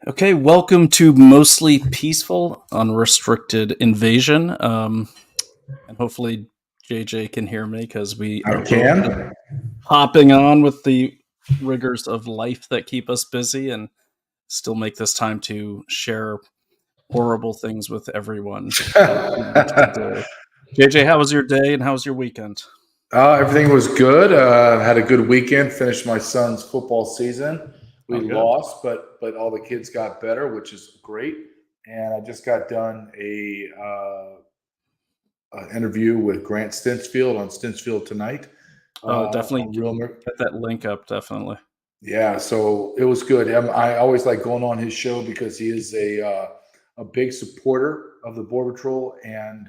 Okay, welcome to Mostly Peaceful, Unrestricted Invasion. And hopefully JJ can hear me because we I are both can. hopping on with the rigors of life that keep us busy and still make this time to share horrible things with everyone as we wish to do. JJ, how was your day and how was your weekend? Everything was good. Had a good weekend. Finished my son's football season. We Oh, good. lost, but all the kids got better, which is great. And I just got done a interview with Grant Stinsfield on Stinsfield Tonight. Definitely On Real, get that link up, definitely. yeah. So it was good. I always like going on his show because he is a big supporter of the Border Patrol and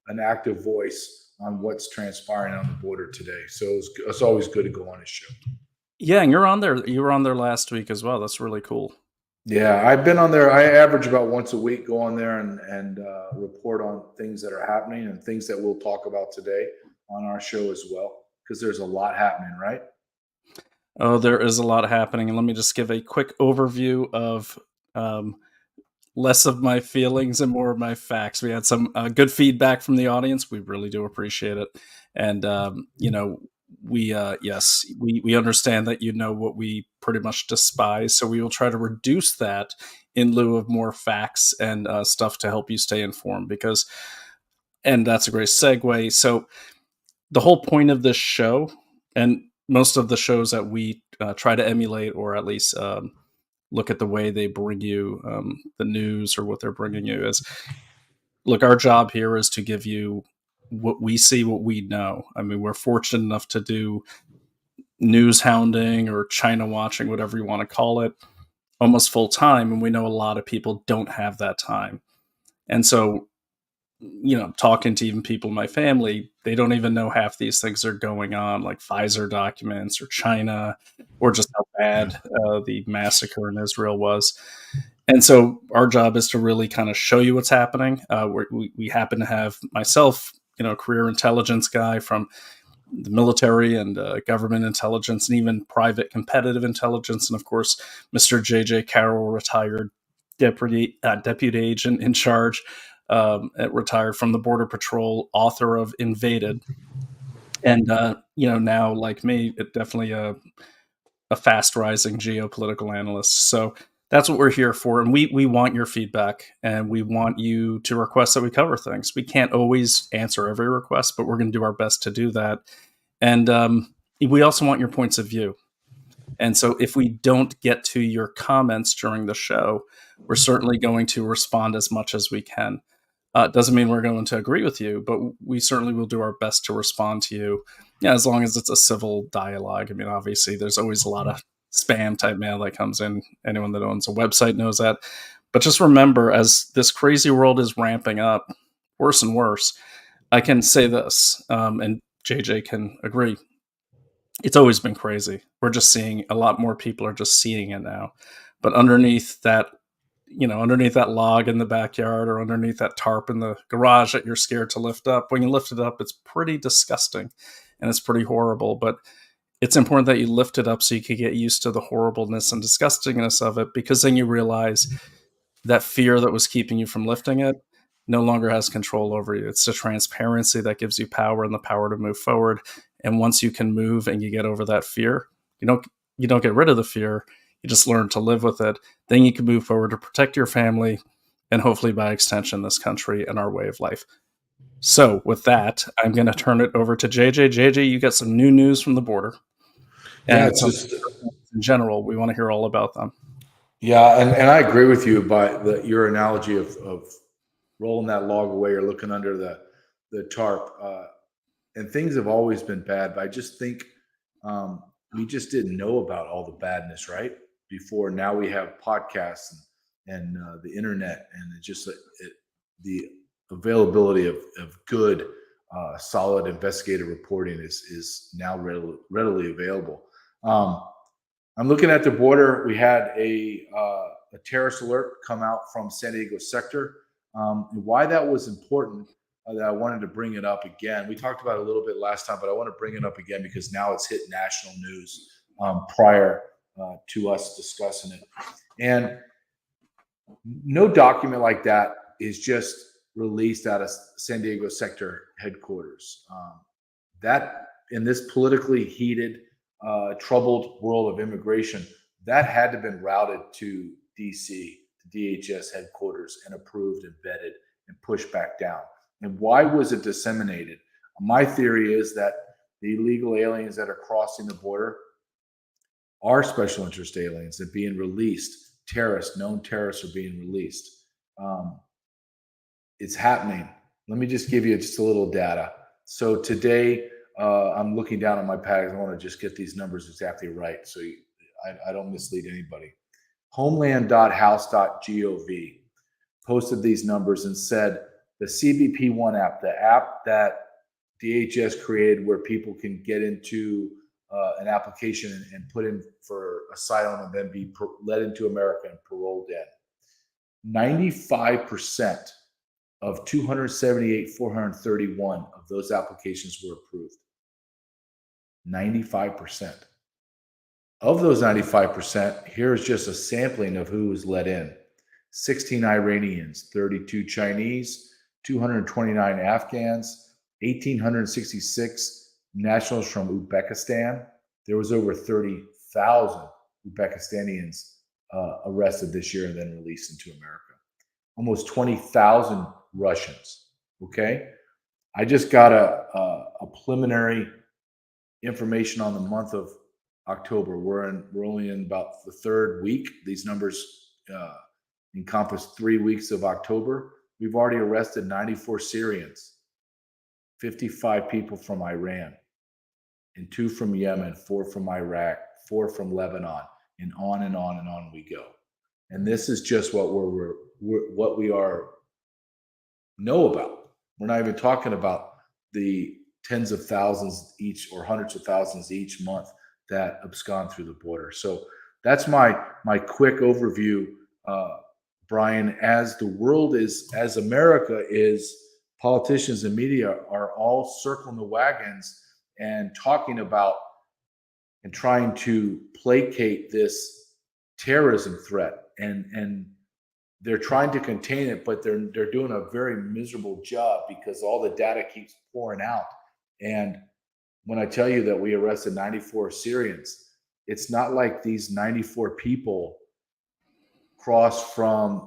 an active voice on what's transpiring on the border today. So it's always good to go on his show. Yeah, and you're on there. You were on there last week as well. That's really cool. Yeah, I've been on there. I average about once a week, go on there and report on things that are happening and things that we'll talk about today on our show as well, because there's a lot happening, right? Oh, there is a lot happening. And let me just give a quick overview of um, less of my feelings and more of my facts. We had some good feedback from the audience. We really do appreciate it. And, yes, we understand that you know what we pretty much despise. So we will try to reduce that in lieu of more facts and stuff to help you stay informed and that's a great segue. So the whole point of this show and most of the shows that we try to emulate or at least look at the way they bring you the news or what they're bringing you is look, our job here is to give you what we see, what we know. I mean, we're fortunate enough to do news hounding or China watching, whatever you want to call it, almost full time. And we know a lot of people don't have that time. And so talking to even people in my family, they don't even know half these things are going on, like Pfizer documents or China, or just how bad the massacre in Israel was. And so our job is to really kind of show you what's happening. We happen to have myself, a career intelligence guy from the military and government intelligence and even private competitive intelligence. And of course, Mr. J.J. Carrell, retired deputy agent in charge, retired from the Border Patrol, author of Invaded. And, now, like me, it definitely a fast rising geopolitical analyst. So that's what we're here for. And we want your feedback and we want you to request that we cover things. We can't always answer every request, but we're going to do our best to do that. And we also want your points of view. And so if we don't get to your comments during the show, we're certainly going to respond as much as we can. Doesn't mean we're going to agree with you, but we certainly will do our best to respond to you. Yeah, as long as it's a civil dialogue. I mean, obviously, there's always a lot of spam type mail that comes in. Anyone that owns a website knows that. But just remember, as this crazy world is ramping up, worse and worse, I can say this, and JJ can agree. It's always been crazy. We're just seeing a lot more people are just seeing it now. But underneath that log in the backyard or underneath that tarp in the garage that you're scared to lift up, when you lift it up, it's pretty disgusting and it's pretty horrible. But it's important that you lift it up so you can get used to the horribleness and disgustingness of it, because then you realize that fear that was keeping you from lifting it no longer has control over you. It's the transparency that gives you power and the power to move forward. And once you can move and you get over that fear, you don't get rid of the fear. You just learn to live with it. Then you can move forward to protect your family and hopefully by extension, this country and our way of life. So with that, I'm going to turn it over to JJ. JJ, you got some new news from the border. Yeah, And it's just in general, we want to hear all about them. yeah, and I agree with you about your analogy of rolling that log away or looking under the tarp. And things have always been bad, but I just think we just didn't know about all the badness, right? Before now we have podcasts and the internet, and the availability of good, solid investigative reporting is now readily available. I'm looking at the border. We had a terrorist alert come out from San Diego sector. And why that was important, that I wanted to bring it up again. We talked about it a little bit last time, but I want to bring it up again because now it's hit national news prior to us discussing it. And No document like that is just released out of San Diego sector headquarters. That in this politically heated, troubled world of immigration, that had to have been routed to DC, to DHS headquarters, and approved and vetted and pushed back down. And why was it disseminated? My theory is that the illegal aliens that are crossing the border are special interest aliens that are being released. Terrorists, known terrorists, are being released. It's happening. Let me just give you just a little data. So today, I'm looking down at my pad. I want to just get these numbers exactly right, so I don't mislead anybody. Homeland.house.gov posted these numbers and said the CBP One app, the app that DHS created where people can get into an application and put in for asylum and then be led into America and paroled in. 95% of 278,431 of those applications were approved. 95%. Of those 95%, here's just a sampling of who was let in. 16 Iranians, 32 Chinese, 229 Afghans, 1,866 nationals from Uzbekistan. There was over 30,000 Uzbekistanians arrested this year and then released into America. Almost 20,000 Russians. Okay, I just got a preliminary information on the month of October. We're only in about the third week. These numbers encompass 3 weeks of October. We've already arrested 94 Syrians, 55 people from Iran, and 2 from Yemen, 4 from Iraq, 4 from Lebanon, and on and on and on we go. And this is just what we know about. We're not even talking about the tens of thousands each or hundreds of thousands each month that abscond through the border. So that's my quick overview, Brian. As the world is, as America is, politicians and media are all circling the wagons and talking about and trying to placate this terrorism threat, and they're trying to contain it, but they're doing a very miserable job because all the data keeps pouring out. And when I tell you that we arrested 94 Syrians, it's not like these 94 people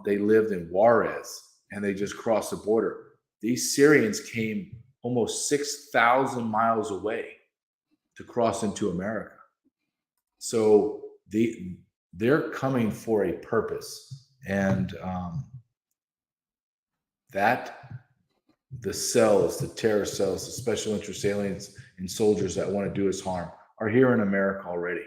they lived in Juarez and they just crossed the border. These Syrians came almost 6,000 miles away to cross into America. So they're coming for a purpose. And that the cells, the terror cells, the special interest aliens and soldiers that want to do us harm are here in America already.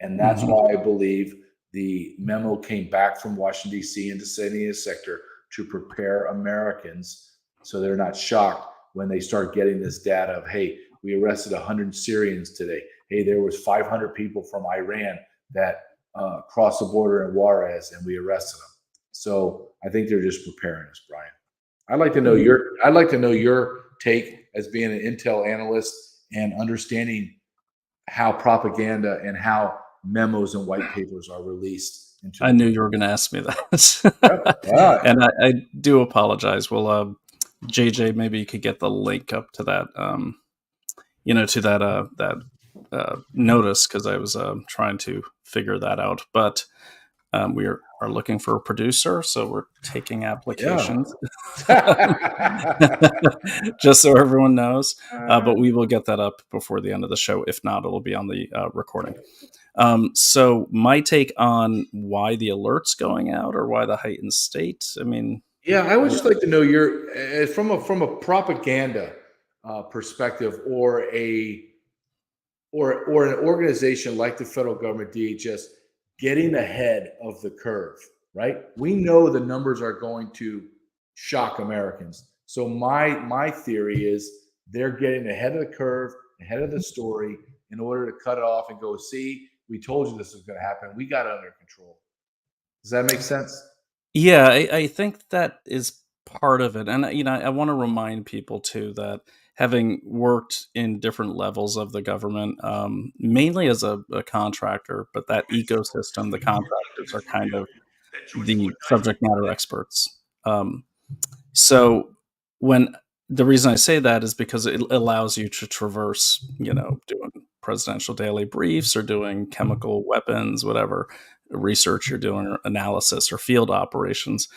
And that's why I believe the memo came back from Washington, D.C. into San Diego sector to prepare Americans so they're not shocked when they start getting this data of, hey, we arrested 100 Syrians today. Hey, there was 500 people from Iran that crossed the border in Juarez and we arrested them. So I think they're just preparing us, Brian. I'd like to know your take as being an intel analyst and understanding how propaganda and how memos and white papers are released. I knew you were going to ask me that. Yep. And I do apologize. Well, JJ, maybe you could get the link up to that, to that notice, because I was trying to figure that out. But we are looking for a producer, so we're taking applications. Just so everyone knows. But we will get that up before the end of the show. If not, it'll be on the recording. So my take on why the alert's going out or why the heightened state. I mean, yeah, I would just like to know your from a propaganda perspective, or an organization like the federal government, DHS, getting ahead of the curve. Right? We know the numbers are going to shock Americans. So my theory is they're getting ahead of the curve, ahead of the story, in order to cut it off and go, see, we told you this was going to happen. We got it under control. Does that make sense? Yeah, I think that is part of it. And, I want to remind people, too, that having worked in different levels of the government, mainly as a contractor, but that ecosystem, the contractors are kind of the subject matter experts. Um, so when the reason I say that is because it allows you to traverse, doing presidential daily briefs or doing chemical weapons, whatever research you're doing, or analysis or field operations.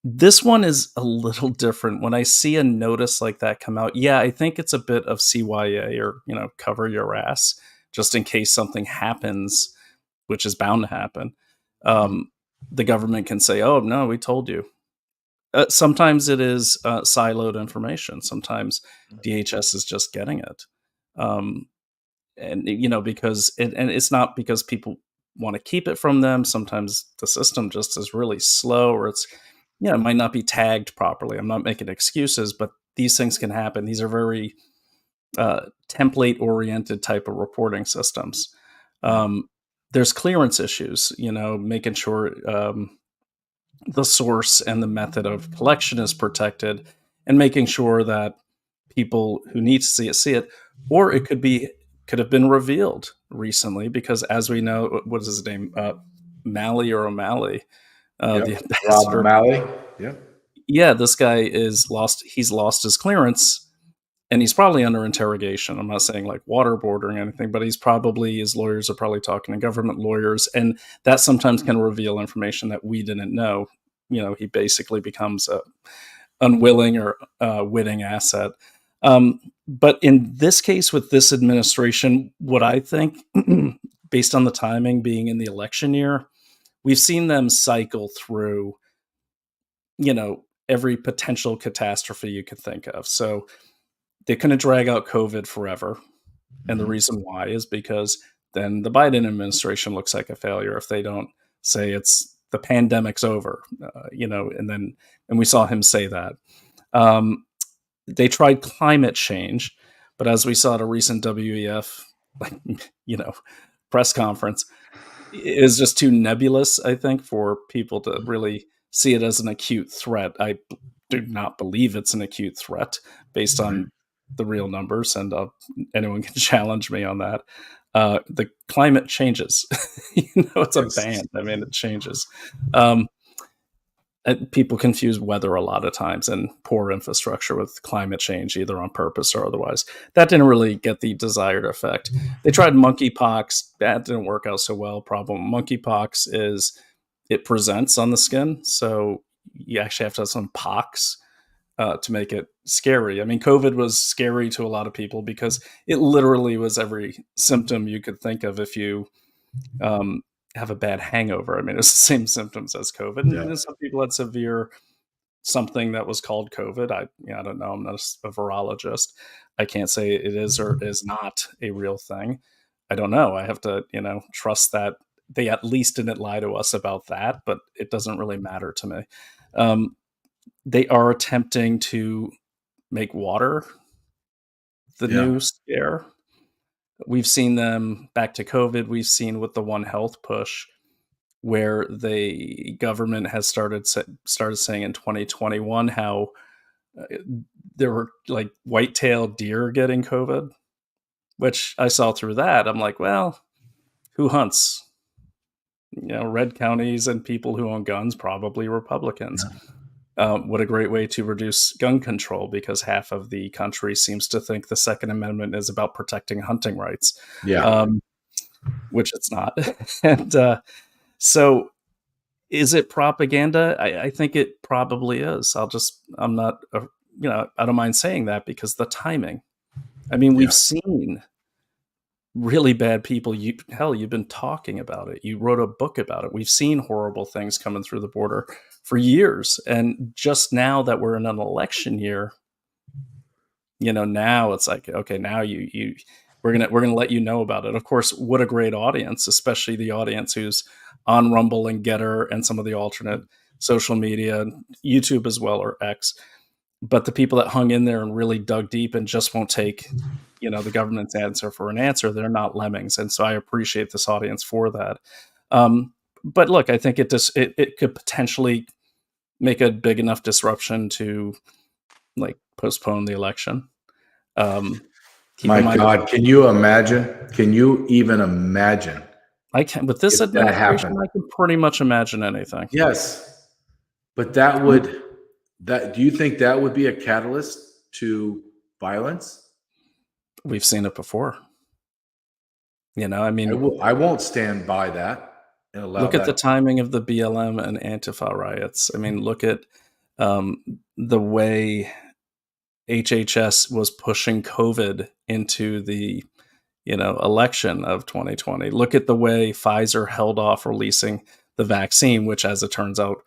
This one is a little different. When I see a notice like that come out, yeah, I think it's a bit of CYA, or, cover your ass just in case something happens, which is bound to happen. The government can say, "Oh no, we told you." Sometimes it is siloed information. Sometimes DHS is just getting it, um, and because and it's not because people want to keep it from them. Sometimes the system just is really slow, or it might not be tagged properly. I'm not making excuses, but these things can happen. These are very template oriented type of reporting systems. There's clearance issues, making sure the source and the method of collection is protected, and making sure that people who need to see it, or it could have been revealed recently, because as we know, what is his name, Malley or O'Malley, the Yep. Rob ambassador. O'Malley. Yep. Yeah, this guy he's lost his clearance, and he's probably under interrogation. I'm not saying like waterboarding or anything, but his lawyers are probably talking to government lawyers, and that sometimes can reveal information that we didn't know. He basically becomes a unwilling or witting asset. But in this case, with this administration, what I think, based on the timing being in the election year, we've seen them cycle through, every potential catastrophe you could think of. So they're going to drag out COVID forever. And the reason why is because then the Biden administration looks like a failure if they don't say the pandemic's over, and we saw him say that. They tried climate change, but as we saw at a recent WEF, press conference, it is just too nebulous, I think, for people to really see it as an acute threat. I do not believe it's an acute threat based on the real numbers, and anyone can challenge me on that. The climate changes. It's a band. I mean, it changes. People confuse weather a lot of times and poor infrastructure with climate change, either on purpose or otherwise. That didn't really get the desired effect. They tried monkeypox. That didn't work out so well. Problem with monkeypox is it presents on the skin, so you actually have to have some pox to make it scary. I mean, COVID was scary to a lot of people because it literally was every symptom you could think of if you have a bad hangover. I mean, it's the same symptoms as COVID. Yeah. And some people had severe something that was called COVID. I don't know. I'm not a virologist. I can't say it is or is not a real thing. I don't know. I have to, trust that they at least didn't lie to us about that, but it doesn't really matter to me. They are attempting to make water the new scare. We've seen them back to COVID. We've seen with the One Health push, where the government has started saying in 2021 how there were like white-tailed deer getting COVID, which I saw through that. I'm like, well, who hunts? Red counties and people who own guns, probably Republicans. What a great way to reduce gun control, because half of the country seems to think the Second Amendment is about protecting hunting rights, which it's not. And so is it propaganda? I think it probably is. I'm not, I don't mind saying that because the timing. I mean, we've seen really bad people. You've been talking about it. You wrote a book about it. We've seen horrible things coming through the border for years. And just now that we're in an election year, now it's like, okay, now we're gonna let you know about it. Of course, what a great audience, especially the audience who's on Rumble and Getter and some of the alternate social media, YouTube as well, or X. But the people that hung in there and really dug deep and just won't take, the government's answer for an answer, they're not lemmings. And so I appreciate this audience for that. But look, I think it could potentially make a big enough disruption to like postpone the election. My God, can you imagine? Can you even imagine I can with this if that administration, happened. I can pretty much imagine anything. Yes, but that Mm, would that do you think that would be a catalyst to violence? we've seen it before. I mean, I won't stand by that and allow look at the that. timing of the BLM and Antifa riots. I mean, look at the way HHS was pushing COVID into the election of 2020. Look at the way Pfizer held off releasing the vaccine, which, as it turns out,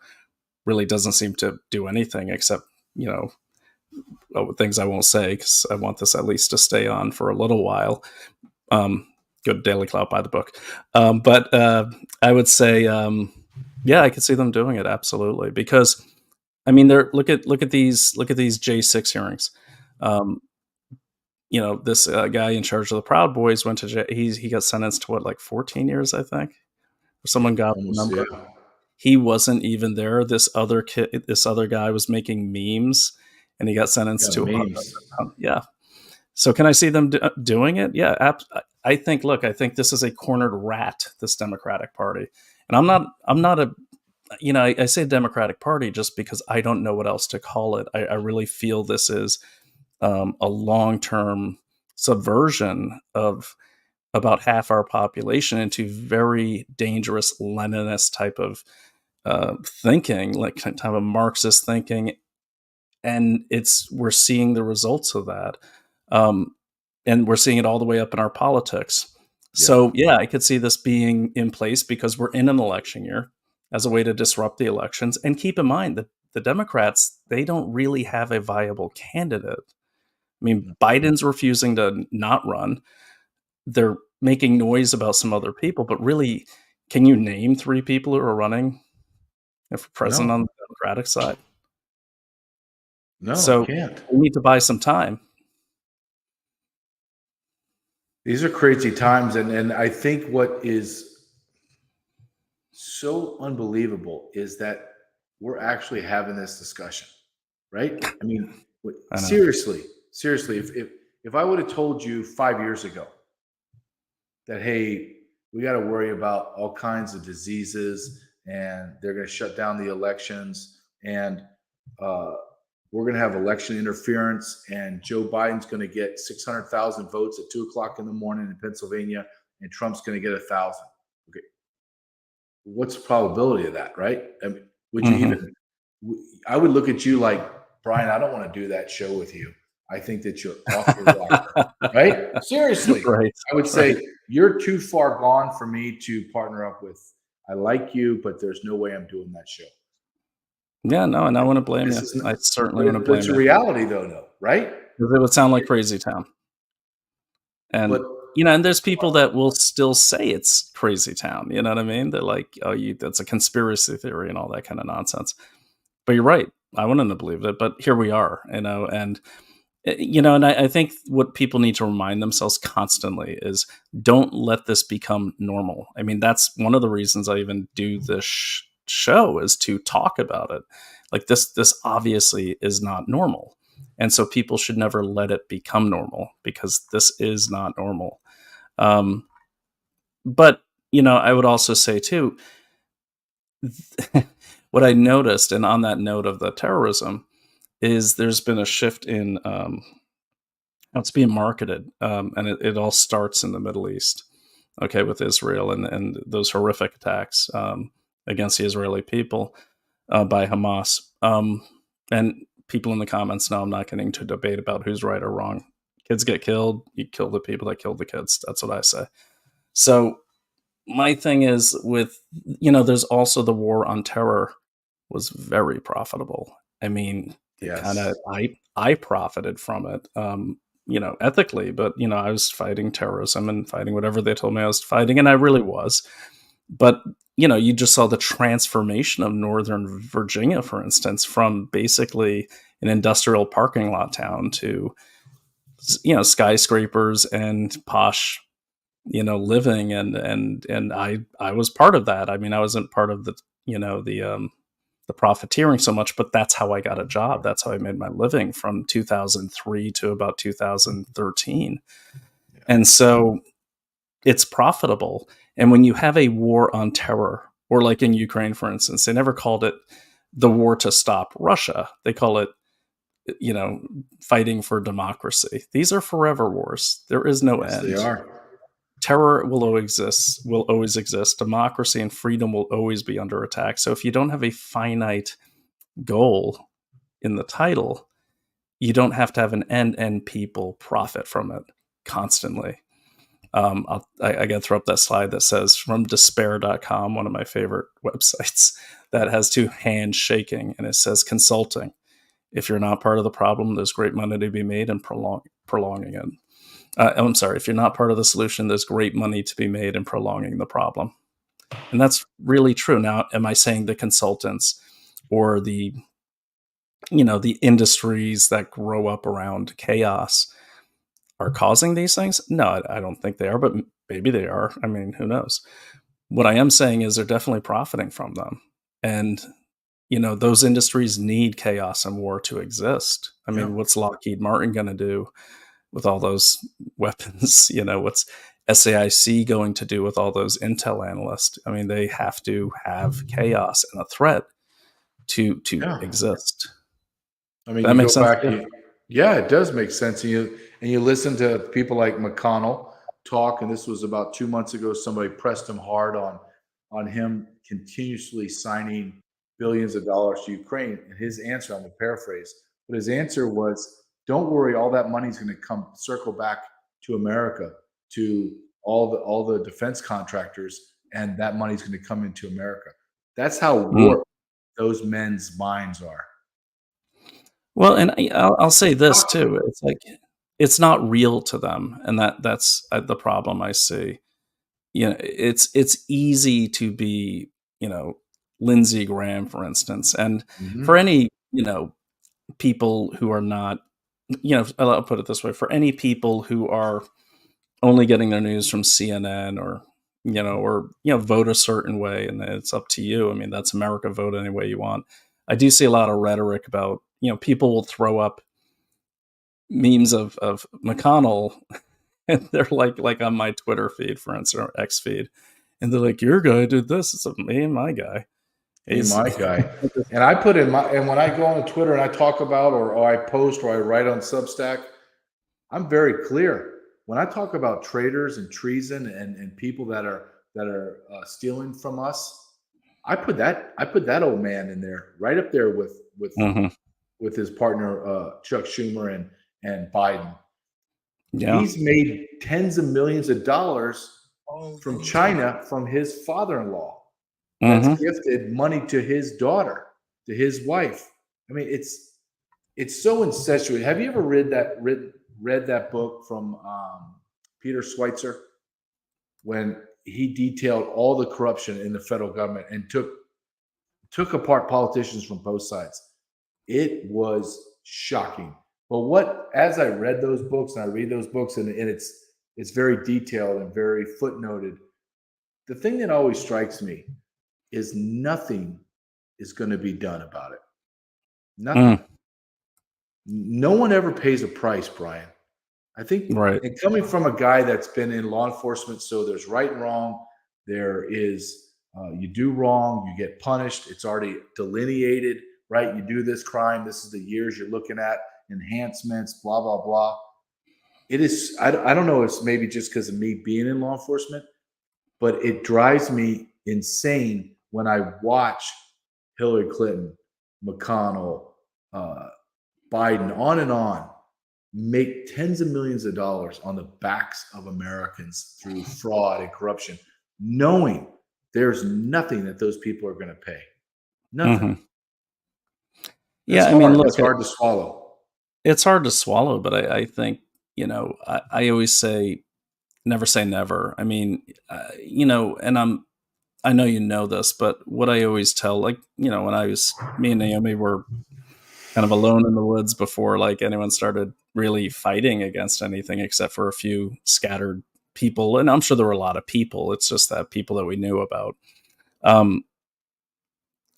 really doesn't seem to do anything except you know things I won't say because I want this at least to stay on for a little while. Um, Go to Daily Clout, buy the book. But I would say, yeah, I could see them doing it absolutely because I mean, they're look at these J6 hearings. Um, this guy in charge of the Proud Boys went to jail. He got sentenced to what, like 14 years, I think, or Yeah, someone got the almost, number. yeah. He wasn't even there. This other guy was making memes, and he got sentenced Yeah, to memes. yeah. So can I see them doing it? Yeah, I think. Look, I think this is a cornered rat. This Democratic Party, and I'm not a. I say Democratic Party just because I don't know what else to call it. I really feel this is a long-term subversion of about half our population into very dangerous Leninist type of thinking, like kind of a Marxist thinking, and we're seeing the results of that, um, and we're seeing it all the way up in our politics. Yeah. So yeah, I could see this being in place because we're in an election year as a way to disrupt the elections. And keep in mind that the Democrats, they don't really have a viable candidate. I mean, Biden's refusing to not run. They're making noise about some other people, but really, can you name three people who are running for president on No, the Democratic side? no, I So can't. we need to buy some time. These are crazy times, and I think what is so unbelievable is that we're actually having this discussion, right? I mean, I know. seriously, seriously, if I would have told you 5 years ago that, hey, we got to worry about all kinds of diseases and they're going to shut down the elections and uh, we're going to have election interference and Joe Biden's going to get 600,000 votes at 2 o'clock in the morning in Pennsylvania and Trump's going to get 1,000. Okay. What's the probability of that, right? I mean, would you Mhm. even, I would look at you like, Brian, I don't want to do that show with you. I think that you're off your rocker, right? Seriously. Right, I would right. say you're too far gone for me to partner up with. I like you, but there's no way I'm doing that show. Yeah, no, and I wouldn't blame This you. is, not, I certainly wouldn't but it's blame a you reality though, no, right? 'cause it would sound like Crazy Town. But And, and there's people that will still say it's Crazy Town, you know what I mean? They're like, "Oh, that's a conspiracy theory," and all that kinda nonsense. But you're right, I wouldn't have believed it, but here we are, and and I think what people need to remind themselves constantly is don't let this become normal. I mean, that's one of the reasons I even do this show is to talk about it. Like this obviously is not normal. And so people should never let it become normal because this is not normal. Um, but, I would also say too, what I noticed, and on that note of the terrorism, is there's been a shift in how it's being marketed, and it all starts in the Middle East, okay, with Israel and those horrific attacks against the Israeli people by Hamas. And people in the comments know I'm not getting to debate about who's right or wrong. Kids get killed, you kill the people that killed the kids. That's what I say. So my thing is there's also the war on terror was very profitable. I mean, it kind of yes, I profited from it, ethically, but I was fighting terrorism and fighting whatever they told me I was fighting, and I really was. But you just saw the transformation of Northern Virginia, for instance, from basically an industrial parking lot town to skyscrapers and posh living, and I was part of that. I mean, I wasn't part of the profiteering so much, but that's how I got a job. That's how I made my living from 2003 to about 2013. yeah. And so it's profitable. And when you have a war on terror, or like in Ukraine, for instance, they never called it the war to stop Russia. They call it, you know, fighting for democracy. These are forever wars. There is no Yes, they end. are. Terror will always exist. Will always exist. Democracy and freedom will always be under attack. So if you don't have a finite goal in the title, you don't have to have an end, and people profit from it constantly. I got to throw up that slide that says from despair.com, one of my favorite websites, that has two hands shaking, and it says consulting. If you're not part of the problem, there's great money to be made in prolonging it. I'm sorry, if you're not part of the solution, there's great money to be made in prolonging the problem. And that's really true. Now, am I saying the consultants or the, you know, the industries that grow up around chaos are causing these things? No, I don't think they are, but maybe they are. I mean, who knows? What I am saying is they're definitely profiting from them. And, you know, those industries need chaos and war to exist. I Yeah. mean, what's Lockheed Martin going to do with all those weapons? You know, what's SAIC going to do with all those intel analysts? I mean, they have to have chaos and a threat to Yeah. exist. I mean, That you makes go sense. back, yeah, it does make sense. And you listen to people like McConnell talk, and this was about 2 months ago. Somebody pressed him hard on him continuously signing billions of dollars to Ukraine. And his answer, I'm gonna paraphrase, but his answer was, "Don't worry, all that money's going to come circle back to America, to all the defense contractors, and that money's going to come into America." That's how Mm. warped those men's minds are. Well, and I'll say this too. It's like it's not real to them, and that's the problem I see. You know, it's easy to be, you know, Lindsey Graham, for instance, and for Mhm. any, you know, people who are not, you know, I'll put it this way: for any people who are only getting their news from CNN, or, you know, or, you know, vote a certain way, and it's up to you. I mean, that's America. Vote any way you want. I do see a lot of rhetoric about, you know, people will throw up memes of McConnell, and they're like on my Twitter feed, for instance, or X feed, and they're like, "Your guy did this." It's me and my guy. Hey, He's my guy. And I put in my, and when I go on Twitter and I talk about, or I post, or I write on Substack, I'm very clear. When I talk about traitors and treason, and people that are stealing from us, I put that old man in there, right up there Mhm. with his partner Chuck Schumer and Biden. Yeah. He's made tens of millions of dollars from China from his father-in-law, that's Mhm. gifted money to his daughter, to his wife. I mean, it's so incestuous. Have you ever read that book from Peter Schweitzer, when he detailed all the corruption in the federal government and took apart politicians from both sides? It was shocking. But what, as I read those books, and I read those books, and it's very detailed and very footnoted, the thing that always strikes me is nothing is going to be done about it. Nothing. Mm. No one ever pays a price, Brian. I think, Right. and coming from a guy that's been in law enforcement, so there's right and wrong. There is, you do wrong, you get punished. It's already delineated, right? You do this crime, this is the years you're looking at, enhancements, blah, blah, blah. It is, I don't know, it's maybe just because of me being in law enforcement, but it drives me insane when I watch Hillary Clinton, McConnell, uh, Biden, on and on, make tens of millions of dollars on the backs of Americans through fraud and corruption, knowing there's nothing that those people are going to pay. Nothing. Mhm. That's Yeah, I mean, hard. look, That's hard to swallow. it's hard to swallow, but I think, you know, I always say never say never. I mean, you know, and I know you know this, but what I always tell, like, you know, when I was me and Naomi were kind of alone in the woods before like anyone started really fighting against anything except for a few scattered people, and I'm sure there were a lot of people. It's just that people that we knew about. Um,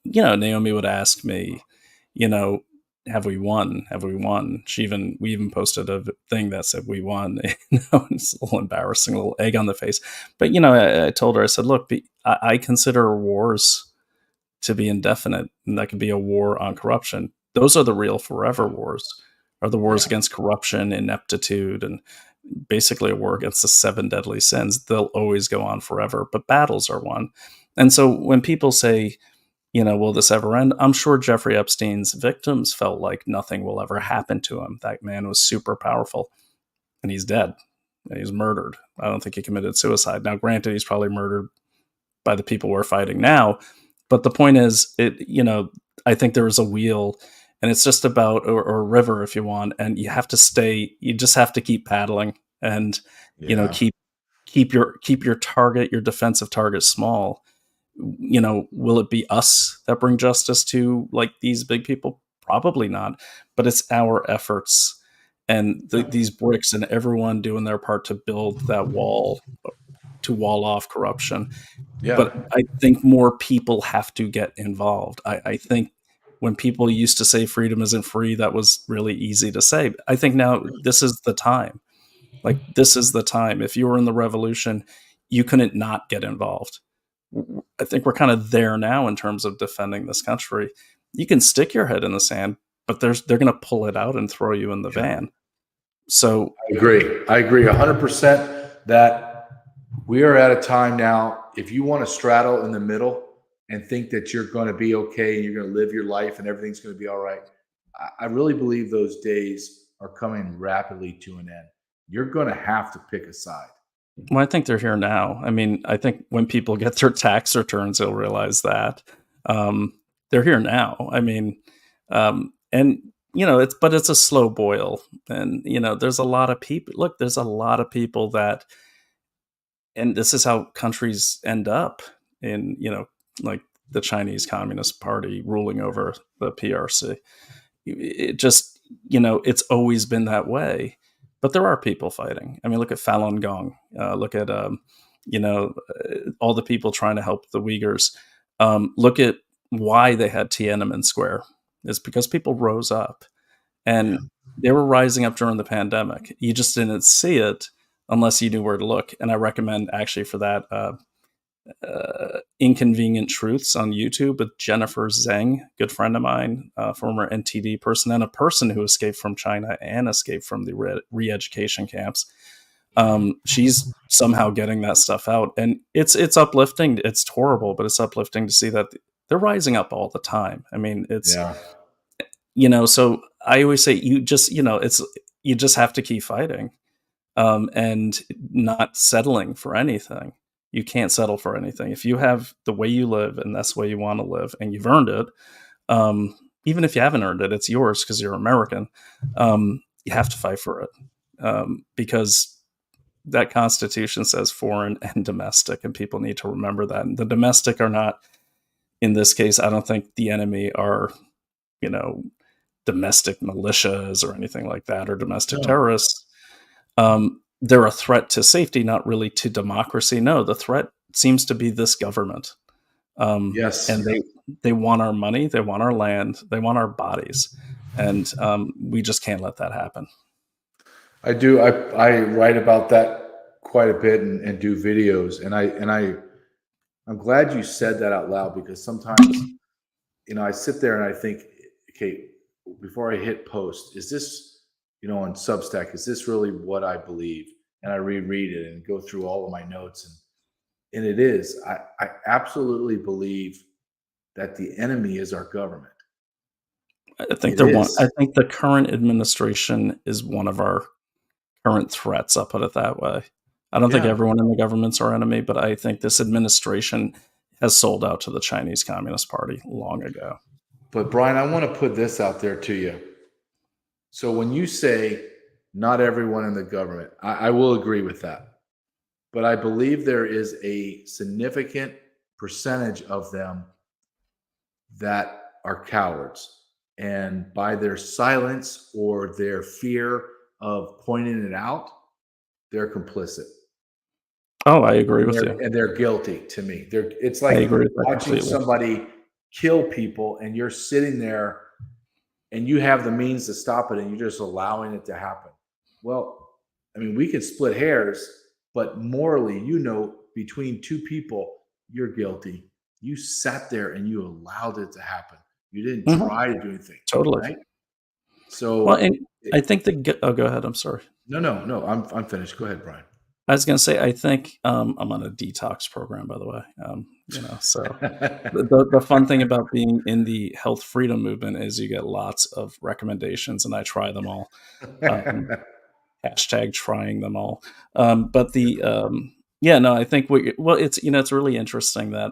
you know, Naomi would ask me, you know, have we won? Have we won? We even posted a thing that said we won. It's a little embarrassing, a little egg on the face. But I told her, I said, look, I consider wars to be indefinite, and that could be a war on corruption. Those are the real forever wars, are the wars Yeah. against corruption, ineptitude, and basically a war against the seven deadly sins. They'll always go on forever, but battles are won. And so when people say, will this ever end? I'm sure Jeffrey Epstein's victims felt like nothing will ever happen to him. That man was super powerful, and he's dead. He's murdered. I don't think he committed suicide. Now, granted, he's probably murdered by the people we're fighting now, but the point is, I think there is a wheel, and it's just about, or a river if you want, and you have to stay. You just have to keep paddling, and Yeah. keep your target, your defensive target, small. Will it be us that bring justice to like these big people? Probably not, but it's our efforts and these bricks and everyone doing their part to build that wall, to wall off corruption. Yeah. But I think more people have to get involved. I think when people used to say freedom isn't free, that was really easy to say. I think now this is the time. Like, this is the time. If you were in the revolution, you couldn't not get involved. I think we're kind of there now in terms of defending this country. You can stick your head in the sand, but they're going to pull it out and throw you in the Yeah. van. So I agree 100% that we are at a time now. If you want to straddle in the middle and think that you're going to be okay and you're going to live your life and everything's going to be all right, I really believe those days are coming rapidly to an end. You're going to have to pick a side. Well, I think they're here now. I mean, I think when people get their tax returns, they'll realize that they're here now. I mean, and it's a slow boil, and there's a lot of people. Look, there's a lot of people that, and this is how countries end up in, like the Chinese Communist Party ruling over the PRC. It just, it's always been that way. But there are people fighting. I mean, look at Falun Gong. Look at, all the people trying to help the Uyghurs. Look at why they had Tiananmen Square. It's because people rose up, Yeah. and they were rising up during the pandemic. You just didn't see it unless you knew where to look. And I recommend actually for that Inconvenient Truths on YouTube with Jennifer Zheng, good friend of mine, former NTD person, and a person who escaped from China and escaped from the re-education camps. She's somehow getting that stuff out, and it's uplifting. It's horrible, but it's uplifting to see that they're rising up all the time. I mean, it's Yeah. so I always say you just you just have to keep fighting, and not settling for anything. You can't settle for anything. If you have the way you live and that's the way you want to live and you've earned it, even if you haven't earned it, it's yours because you're American. You have to fight for it, because that Constitution says foreign and domestic, and people need to remember that. And the domestic are not, in this case, I don't think the enemy are, domestic militias or anything like that, or domestic No. terrorists. They're a threat to safety, not really to democracy. No, the threat seems to be this government. Yes. And they want our money, they want our land, they want our bodies, and we just can't let that happen. I do. I write about that quite a bit and do videos. I'm glad you said that out loud, because sometimes, I sit there and I think, okay, before I hit post, is this, on Substack, is this really what I believe? And I reread it and go through all of my notes, and it is. I absolutely believe that the enemy is our government. I think It they're one. is. I think the current administration is one of our current threats. I'll put it that way. I don't think Yeah. everyone in the government's our enemy, but I think this administration has sold out to the Chinese Communist Party long ago. But Brian, I want to put this out there to you. So when you say not everyone in the government, I will agree with that. But I believe there is a significant percentage of them that are cowards. And by their silence or their fear of pointing it out, they're complicit. Oh, I agree with you. And they're guilty to me. It's I like agree with that watching completely. somebody kill people and you're sitting there and you have the means to stop it and you're just allowing it to happen. Well, I mean, we could split hairs, but morally, between two people, you're guilty. You sat there and you allowed it to happen. You didn't Mhm. try to do anything, Totally. right? Well, So, and I think oh, go ahead. I'm sorry. no, no, no. I'm finished. Go ahead, Brian. I was going to say, I think I'm on a detox program, by the way. So the fun thing about being in the health freedom movement is you get lots of recommendations, and I try them all. Um, hashtag trying them all. But yeah, no, I think it's really interesting that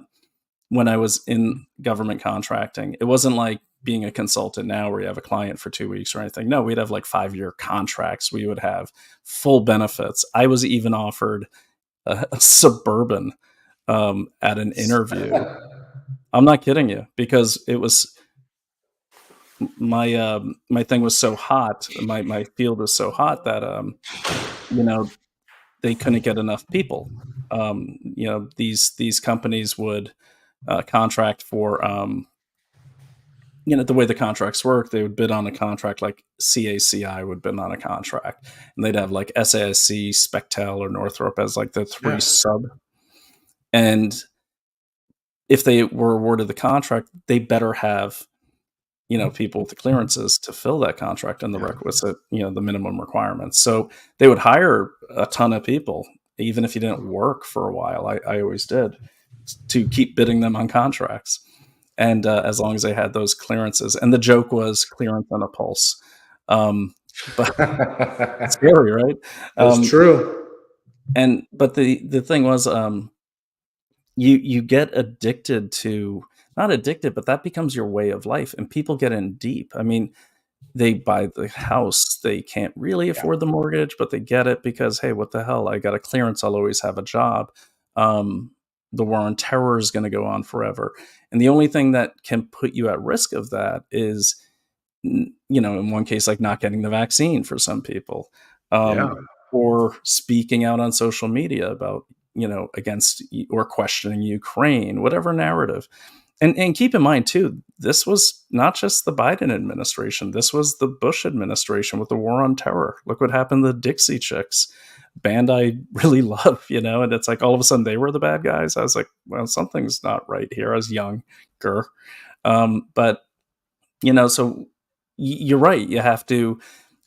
when I was in government contracting, it wasn't like being a consultant now where you have a client for 2 weeks or anything. No, we'd have like 5-year contracts. We would have full benefits. I was even offered a Suburban at an interview. I'm not kidding you, because it was my thing was so hot. My field was so hot that you know they couldn't get enough people. These companies would contract for the way the contracts work. They would bid on a contract, like CACI would bid on a contract, and they'd have like SASC, Spectel, or Northrop as like the three Yeah. sub. And if they were awarded the contract, they better have people with the clearances to fill that contract and the Yeah. requisite, the minimum requirements. So they would hire a ton of people, even if you didn't work for a while. I always did, to keep bidding them on contracts. And as long as they had those clearances, and the joke was clearance on a pulse. But scary, right? That's Um, true. but the thing was, you get addicted to, not addicted, but that becomes your way of life, and people get in deep. I mean, they buy the house, they can't really Yeah. afford the mortgage, but they get it because, hey, what the hell? I got a clearance, I'll always have a job. Um, the war on terror is going to go on forever, and the only thing that can put you at risk of that is, in one case, like not getting the vaccine for some people, Yeah. um, or speaking out on social media about, against or questioning Ukraine, whatever narrative. And keep in mind too, this was not just the Biden administration. This was the Bush administration with the war on terror. Look what happened to the Dixie Chicks, band I really love, and it's like all of a sudden they were the bad guys. I was like, well, something's not right here. I was younger, but so you're right. You have to,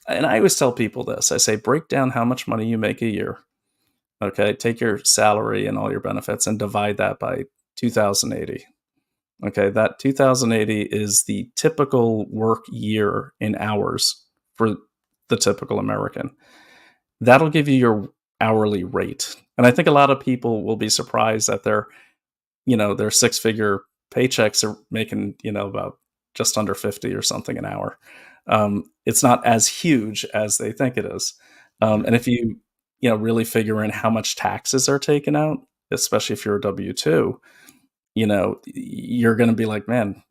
and I always tell people this. I say, break down how much money you make a year. Okay, take your salary and all your benefits and divide that by 2,080. Okay, that 2,080 is the typical work year in hours for the typical American. That'll give you your hourly rate. And I think a lot of people will be surprised that their six-figure paychecks are making, about just under 50 or something an hour. It's not as huge as they think it is. And if you, really figure in how much taxes are taken out, especially if you're a W-2, you're going to be like, man,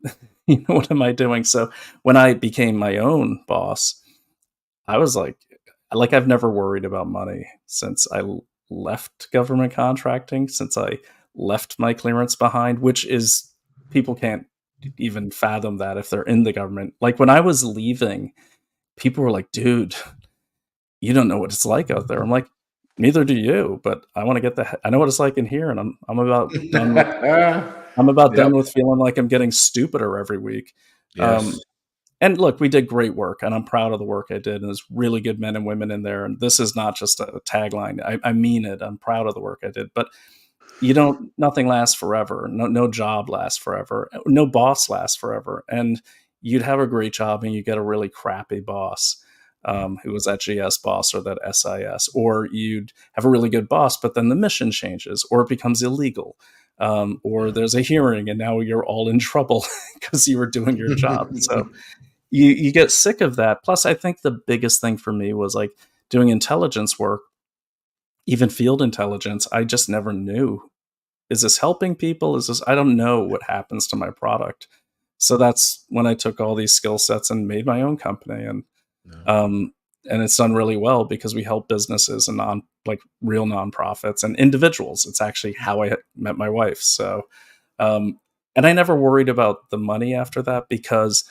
what am I doing? So when I became my own boss, I was like I've never worried about money since I left government contracting, since I left my clearance behind, which is, people can't even fathom that if they're in the government. Like when I was leaving, people were like, dude, you don't know what it's like out there. I'm like, neither do you, but I want to I know what it's like in here, and I'm about done with Yep. feeling like I'm getting stupider every week. Yes. Um, and look, we did great work, and I'm proud of the work I did. And there's really good men and women in there. And this is not just a tagline. I mean it. I'm proud of the work I did. But nothing lasts forever. No job lasts forever. No boss lasts forever. And you'd have a great job, and you get a really crappy boss. Who was that GS boss or that SIS, or you'd have a really good boss, but then the mission changes, or it becomes illegal, or Yeah. there's a hearing and now you're all in trouble because you were doing your job. So you get sick of that. Plus, I think the biggest thing for me was like doing intelligence work, even field intelligence. I just never knew, is this helping people? Is this, I don't know what happens to my product. So that's when I took all these skill sets and made my own company. No. Um, and it's done really well because we help businesses and like real nonprofits and individuals. It's actually how I met my wife. So, and I never worried about the money after that, because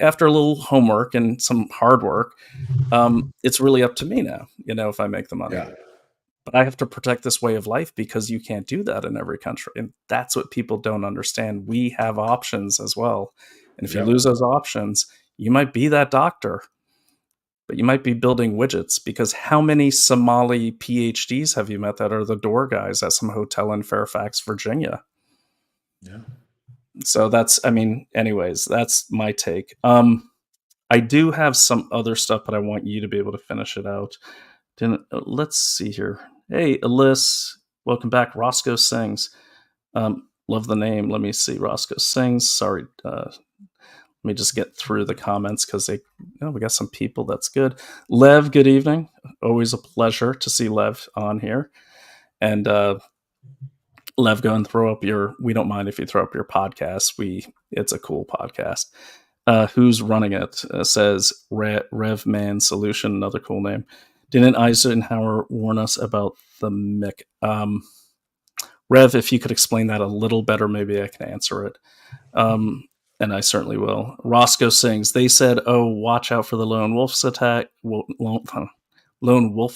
after a little homework and some hard work, it's really up to me now, if I make the money. Yeah. But I have to protect this way of life because you can't do that in every country. And that's what people don't understand. We have options as well. And if you lose Yep. those options, you might be that doctor, but you might be building widgets, because how many Somali PhDs have you met that are the door guys at some hotel in Fairfax, Virginia? Yeah. So anyways, that's my take. I do have some other stuff, but I want you to be able to finish it out. Let's see here. Hey, Alyssa, welcome back. Roscoe Sings. Love the name. Let me see. Roscoe Sings. Sorry. Let me just get through the comments because we got some people. That's good. Lev, good evening. Always a pleasure to see Lev on here. And Lev, go and throw up we don't mind if you throw up your podcast. It's a cool podcast. Who's running it? Says Rev Man Solution, another cool name. Didn't Eisenhower warn us about the MIC? Rev, if you could explain that a little better, maybe I can answer it. And I certainly will. Roscoe Sings. They said, "Oh, watch out for the lone wolf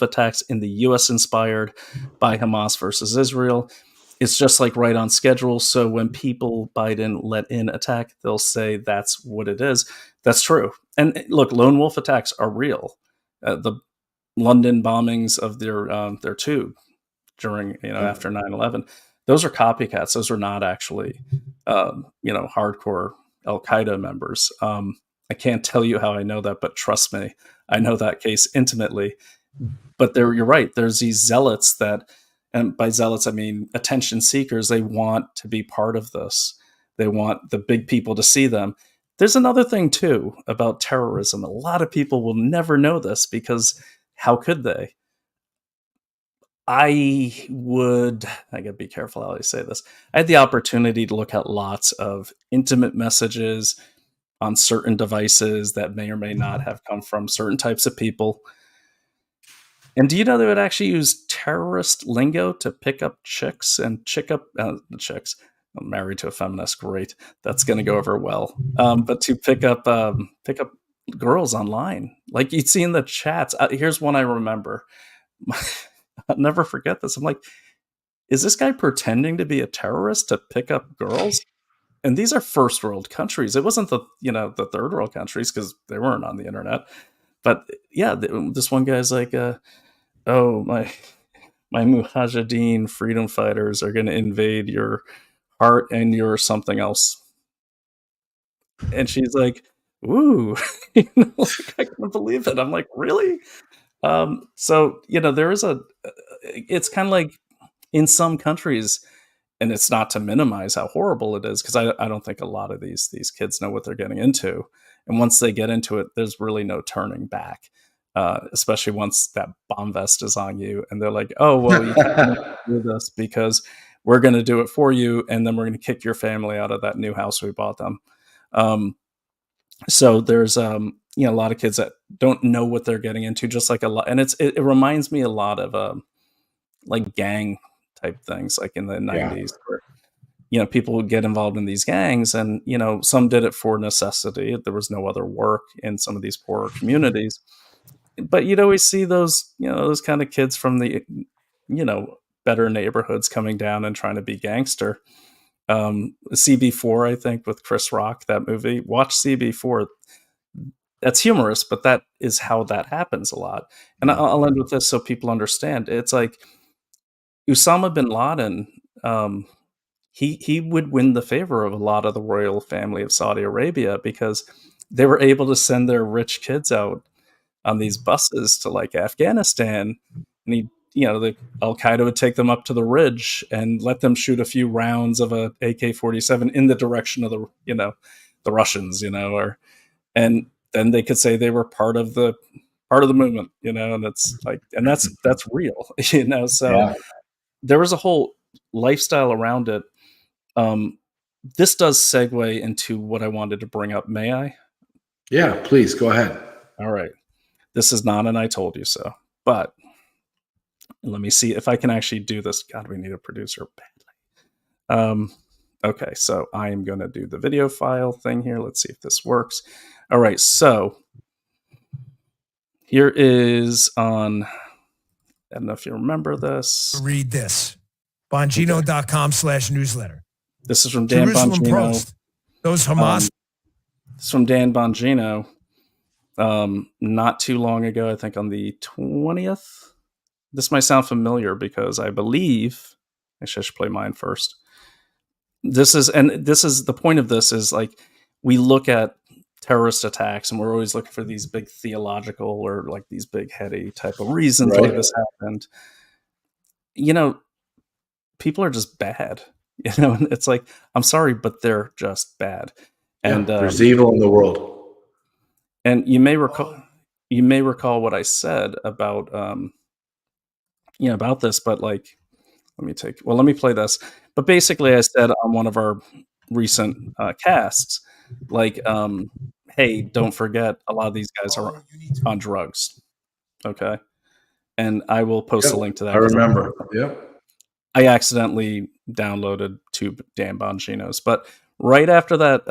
attacks in the U.S. inspired by Hamas versus Israel. It's just like right on schedule. So when people Biden let in attack, they'll say that's what it is." That's true. And look, lone wolf attacks are real. The London bombings of their tube during after 9/11, those are copycats. Those are not actually hardcore Al Qaeda members. I can't tell you how I know that, but trust me, I know that case intimately. But you're right. There's these zealots that, and by zealots I mean attention seekers. They want to be part of this. They want the big people to see them. There's another thing too about terrorism. A lot of people will never know this because how could they? I gotta be careful how I say this. I had the opportunity to look at lots of intimate messages on certain devices that may or may not have come from certain types of people. And do you know they would actually use terrorist lingo to pick up chicks and chicks? I'm married to a feminist. Great, that's going to go over well. But to pick up girls online, like you'd see in the chats. Here's one I remember. I'll never forget this. I'm like, is this guy pretending to be a terrorist to pick up girls? And these are first world countries. It wasn't the third world countries because they weren't on the internet. But yeah, this one guy's like, oh, my mujahideen freedom fighters are going to invade your heart and your something else. And she's like, ooh, like, I can't believe it. I'm like, really? So there is it's kind of like in some countries, and it's not to minimize how horrible it is, because I don't think a lot of these kids know what they're getting into. And once they get into it, there's really no turning back, especially once that bomb vest is on you and they're like, oh, well, you can't do this because we're going to do it for you. And then we're going to kick your family out of that new house we bought them. So there's a lot of kids that don't know what they're getting into, just like a lot. And it reminds me a lot of like gang type things, like in the 90s, where people would get involved in these gangs, and some did it for necessity. There was no other work in some of these poorer communities, but you'd always see those those kind of kids from the better neighborhoods coming down and trying to be gangster. CB4, I think, with Chris Rock, that movie. Watch CB4. That's humorous, but that is how that happens a lot. And I'll end with this so people understand. It's like Osama bin Laden, he would win the favor of a lot of the royal family of Saudi Arabia because they were able to send their rich kids out on these buses to like Afghanistan, and the Al Qaeda would take them up to the ridge and let them shoot a few rounds of a AK-47 in the direction of the Russians, and then they could say they were part of the movement, and it's like, and that's real, so there was a whole lifestyle around it. This does segue into what I wanted to bring up. May I? Yeah, please go ahead. All right. This is not an I told you so, but let me see if I can actually do this. God, we need a producer badly. Okay, so I am going to do the video file thing here. Let's see if this works. All right, so here is on, I don't know if you remember this. Read this. Bongino.com/newsletter. This is from Dan Jerusalem Bongino. Post. Those Hamas. It's from Dan Bongino. Not too long ago, I think on the 20th. This might sound familiar because I believe, actually I should play mine first. This is the point of this is like, we look at terrorist attacks and we're always looking for these big theological or like these big heady type of reasons why this happened. You know, people are just bad. You know, it's like, I'm sorry, but they're just bad. And there's evil in the world. And you may recall what I said about about this, but like, let me play this. But basically, I said on one of our recent casts, like, hey, don't forget, a lot of these guys are on drugs. Okay, and I will post a link to that. I remember. Yep. I accidentally downloaded 2 Dan Bonginos, but right after that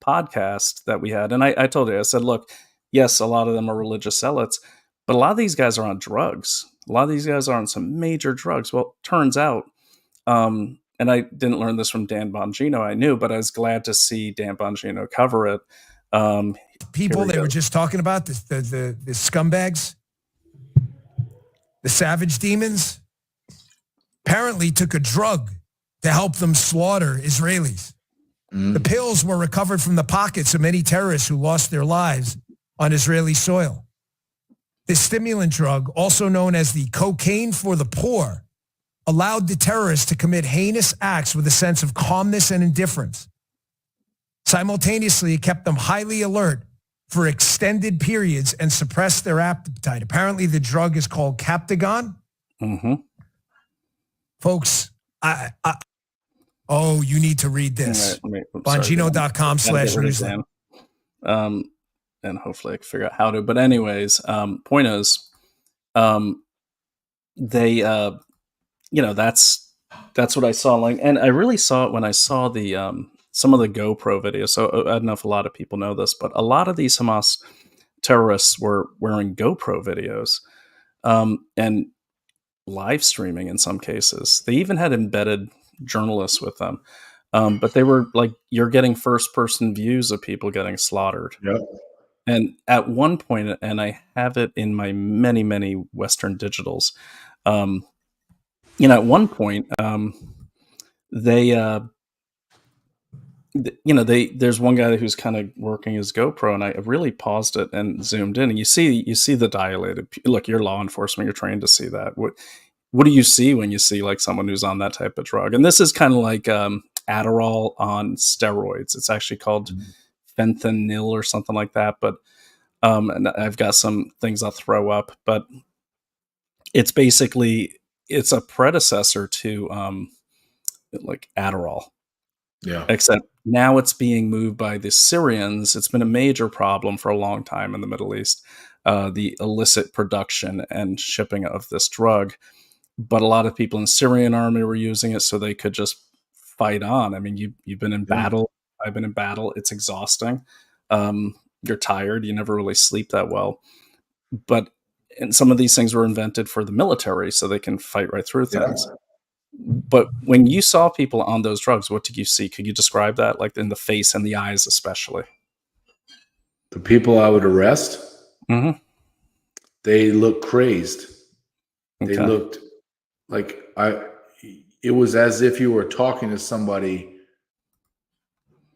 podcast that we had, and I told you, I said, look, yes, a lot of them are religious zealots, but a lot of these guys are on drugs. A lot of these guys are on some major drugs. Well, turns out, and I didn't learn this from Dan Bongino, I knew, but I was glad to see Dan Bongino cover it. People they were just talking about, the scumbags, the savage demons, apparently took a drug to help them slaughter Israelis. The pills were recovered from the pockets of many terrorists who lost their lives on Israeli soil. This stimulant drug, also known as the cocaine for the poor, allowed the terrorists to commit heinous acts with a sense of calmness and indifference. Simultaneously, it kept them highly alert for extended periods and suppressed their appetite. Apparently, the drug is called Captagon. Mm-hmm. Folks, you need to read this. Bongino.com/newsletter. And hopefully I can figure out how to. But anyways, point is, they, that's what I saw. Like, and I really saw it when I saw the some of the GoPro videos. So I don't know if a lot of people know this, but a lot of these Hamas terrorists were wearing GoPro videos and live streaming in some cases. They even had embedded journalists with them. But they were like, you're getting first person views of people getting slaughtered. Yep. And at one point, and I have it in my many, many Western digitals, at one point, there's one guy who's kind of working his GoPro, and I really paused it and zoomed in, and you see the dilated. Look, you're law enforcement; you're trained to see that. What do you see when you see like someone who's on that type of drug? And this is kind of like Adderall on steroids. It's actually called fentanyl or something like that. But and I've got some things I'll throw up. But it's a predecessor to like Adderall. Yeah. Except now it's being moved by the Syrians. It's been a major problem for a long time in the Middle East, the illicit production and shipping of this drug. But a lot of people in the Syrian army were using it so they could just fight on. I mean, you've been in battle. I've been in battle. It's exhausting. You're tired. You never really sleep that well. And some of these things were invented for the military so they can fight right through things. Yeah. But when you saw people on those drugs, what did you see? Could you describe that, like in the face and the eyes especially? The people I would arrest, they looked crazed. Okay. They looked like it was as if you were talking to somebody,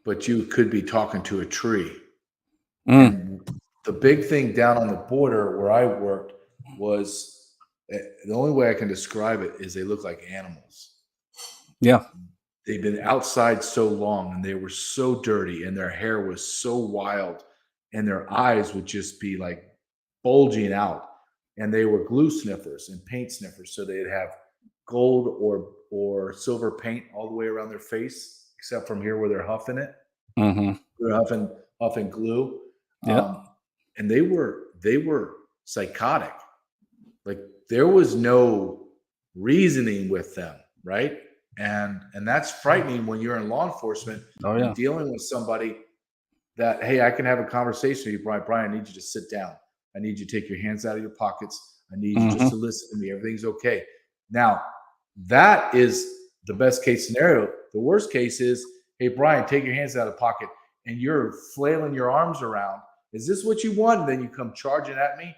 but you could be talking to a tree. And the big thing down on the border where I worked was, the only way I can describe it is they look like animals. Yeah. They've been outside so long and they were so dirty and their hair was so wild and their eyes would just be like bulging out. And they were glue sniffers and paint sniffers. So they'd have gold or silver paint all the way around their face, except from here where they're huffing it. They're huffing glue. Yeah. And they were psychotic. Like there was no reasoning with them, right? And that's frightening when you're in law enforcement Oh and yeah. dealing with somebody that, hey, I can have a conversation with you, Brian. Brian, I need you to sit down. I need you to take your hands out of your pockets. I need you just to listen to me. Everything's okay. Now, that is the best case scenario. The worst case is, hey, Brian, take your hands out of the pocket, and you're flailing your arms around. Is this what you want? And then you come charging at me.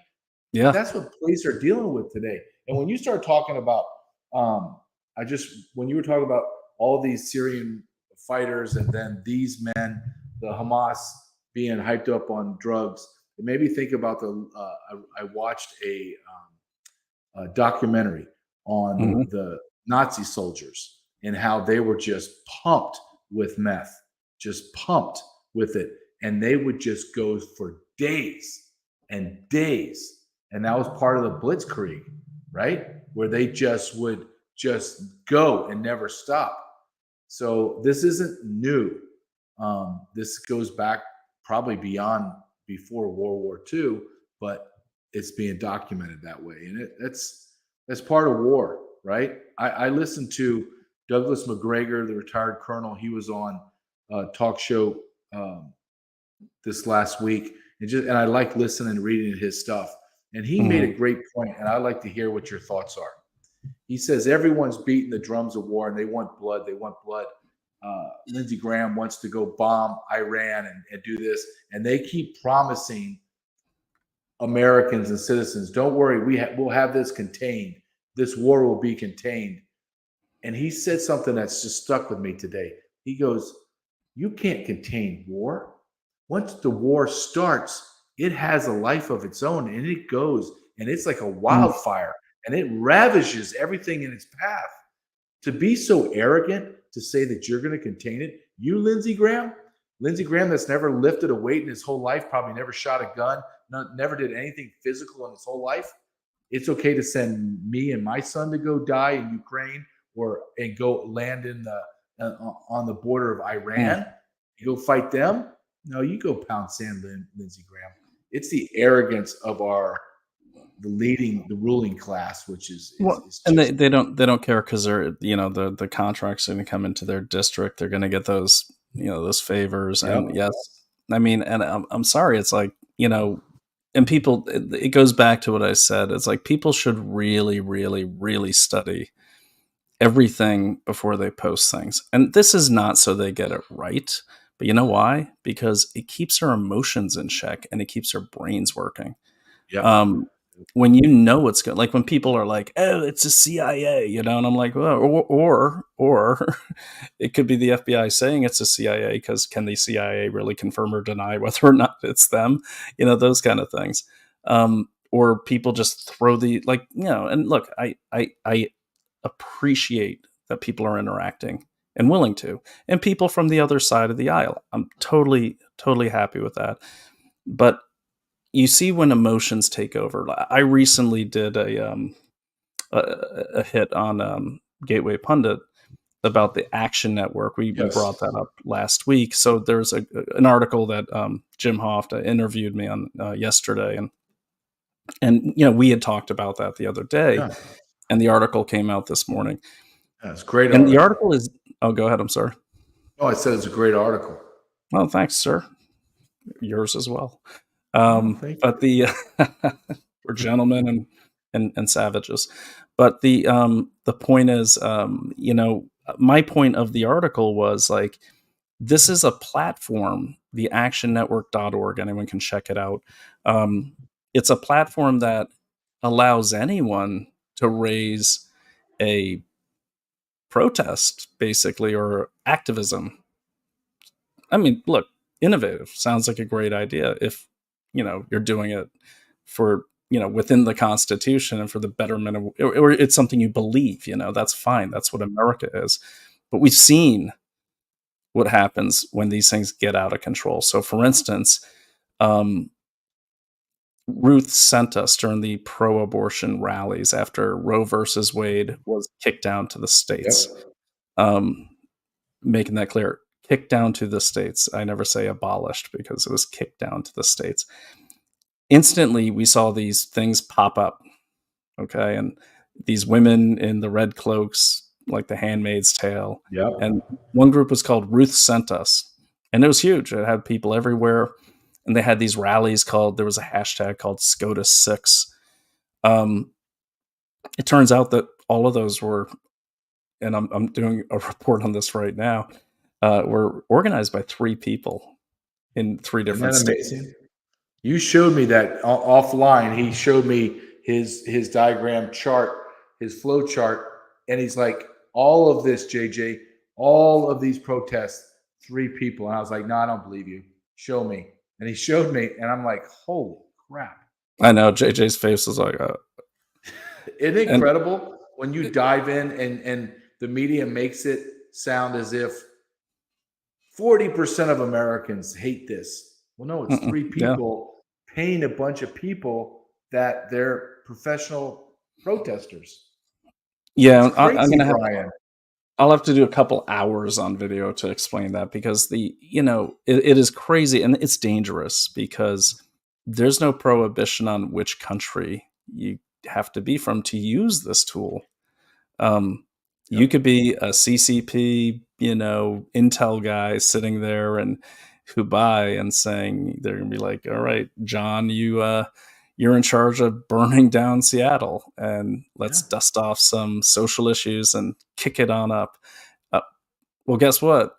Yeah. That's what police are dealing with today. And when you start talking about, when you were talking about all these Syrian fighters and then these men, the Hamas being hyped up on drugs, it made me think about I watched a documentary on the Nazi soldiers and how they were just pumped with meth, just pumped with it. And they would just go for days and days. And that was part of the Blitzkrieg, right? Where they just would just go and never stop. So this isn't new. This goes back probably before World War II, but it's being documented that way. And that's part of war, right? I listened to Douglas McGregor, the retired colonel. He was on a talk show this last week. And I like listening and reading his stuff. And he made a great point, and I'd like to hear what your thoughts are. He says everyone's beating the drums of war, and they want blood. They want blood. Lindsey Graham wants to go bomb Iran and do this, and they keep promising Americans and citizens, don't worry, we'll have this contained. This war will be contained. And he said something that's just stuck with me today. He goes, you can't contain war. Once the war starts, it has a life of its own, and it goes, and it's like a wildfire, and it ravages everything in its path. To be so arrogant to say that you're going to contain it, you, Lindsey Graham, that's never lifted a weight in his whole life, probably never shot a gun, never did anything physical in his whole life. It's okay to send me and my son to go die in Ukraine and go land on the border of Iran. You go fight them. No, you go pound sand, Lindsey Graham. It's the arrogance of the ruling class, which is and they don't care because they're the contracts are going to come into their district. They're going to get those those favors. Yep. And yes, I mean, and I'm sorry, it's like and people, it goes back to what I said. It's like people should really, really, really study everything before they post things. And this is not so they get it right. But you know why? Because it keeps our emotions in check and it keeps our brains working. Yeah. When you know what's good, like when people are like, "Oh, it's the CIA," and I'm like, "Well," or it could be the FBI saying it's the CIA because can the CIA really confirm or deny whether or not it's them? Those kind of things. Or people just throw and look, I appreciate that people are interacting and willing to, and people from the other side of the aisle. I'm totally happy with that. But you see when emotions take over. I recently did a hit on Gateway Pundit about the Action Network. We brought that up last week. So there's an article that Jim Hoft interviewed me on yesterday, and we had talked about that the other day, and the article came out this morning. That's great. And the article is. Oh, go ahead. I'm sorry. Oh, I said it's a great article. Well, thanks, sir. Yours as well. But we're gentlemen and savages. But the point is, my point of the article was like, this is a platform, the actionnetwork.org. Anyone can check it out. It's a platform that allows anyone to raise a protest, basically, or activism. I mean, look, innovative sounds like a great idea if you're doing it for within the Constitution and for the betterment of, or it's something you believe. That's fine. That's what America is. But we've seen what happens when these things get out of control. So, for instance, Ruth sent us during the pro-abortion rallies after Roe versus Wade was kicked down to the states. Yep. Making that clear, kicked down to the states. I never say abolished because it was kicked down to the states. Instantly, we saw these things pop up. Okay. And these women in the red cloaks, like The Handmaid's Tale. Yep. And one group was called Ruth Sent Us. And it was huge. It had people everywhere. And they had these rallies there was a hashtag called SCOTUS6. It turns out that all of those were, and I'm doing a report on this right now, were organized by 3 people in 3 different states. Amazing? You showed me that offline. He showed me his diagram chart, his flow chart, and he's like, all of this, JJ, all of these protests, 3 people. And I was like, no, I don't believe you. Show me. And he showed me, and I'm like, holy crap. I know, JJ's face was like, Isn't it incredible when you dive in and the media makes it sound as if 40% of Americans hate this? Well, no, it's 3 people paying a bunch of people that they're professional protesters. Yeah, I'll have to do a couple hours on video to explain that, because it is crazy and it's dangerous, because there's no prohibition on which country you have to be from to use this tool. You could be a CCP, intel guy sitting there in Dubai and saying, they're going to be like, all right, John, you're in charge of burning down Seattle, and let's dust off some social issues and kick it on up. Well, guess what?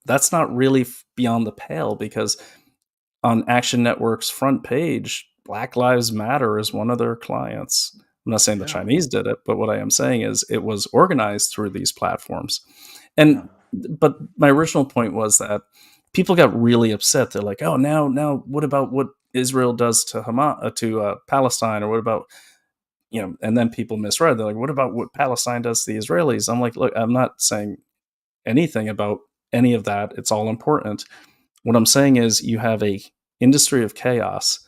That's not really beyond the pale, because on Action Network's front page, Black Lives Matter is one of their clients. I'm not saying the Chinese did it, but what I am saying is it was organized through these platforms. But my original point was that people got really upset. They're like, oh, now what about what Israel does to Hamas, to Palestine, or what about, and then people misread. They're like, what about what Palestine does to the Israelis? I'm like, look, I'm not saying anything about any of that. It's all important. What I'm saying is you have a industry of chaos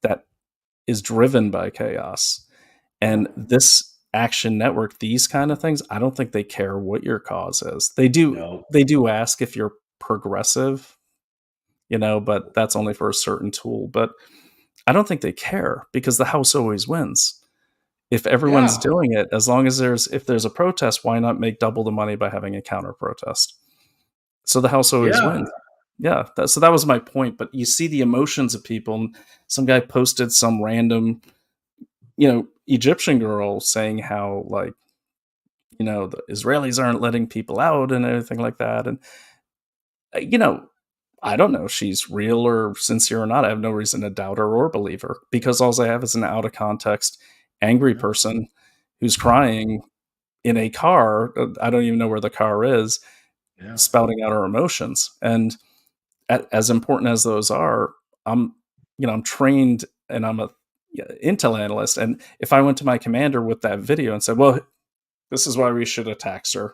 that is driven by chaos. And this Action Network, these kind of things, I don't think they care what your cause is. They do ask if you're progressive, but that's only for a certain tool. But I don't think they care, because the House always wins. If everyone's doing it, as long as if there's a protest, why not make double the money by having a counter protest? So the House always wins. Yeah. So that was my point. But you see the emotions of people. Some guy posted some random, Egyptian girl saying how, like, the Israelis aren't letting people out and everything like that. And, I don't know if she's real or sincere or not. I have no reason to doubt her or believe her, because all I have is an out of context, angry person who's crying in a car. I don't even know where the car is, spouting out her emotions. And as important as those are, I'm trained and I'm a intel analyst. And if I went to my commander with that video and said, well, this is why we should attack, sir.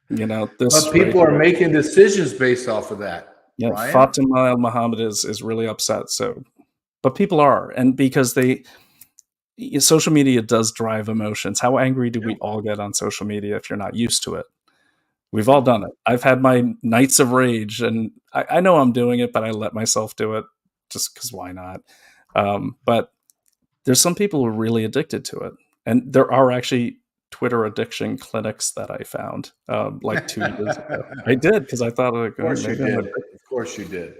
But people are making decisions based off of that. Yeah, Brian? Fatima Al Muhammad is really upset. So, but people are, and because social media does drive emotions. How angry do we all get on social media if you're not used to it? We've all done it. I've had my nights of rage, and I know I'm doing it, but I let myself do it just because why not? But there's some people who are really addicted to it, and there are actually Twitter addiction clinics that I found like 2 years ago. I did, because I thought, like, of course you did.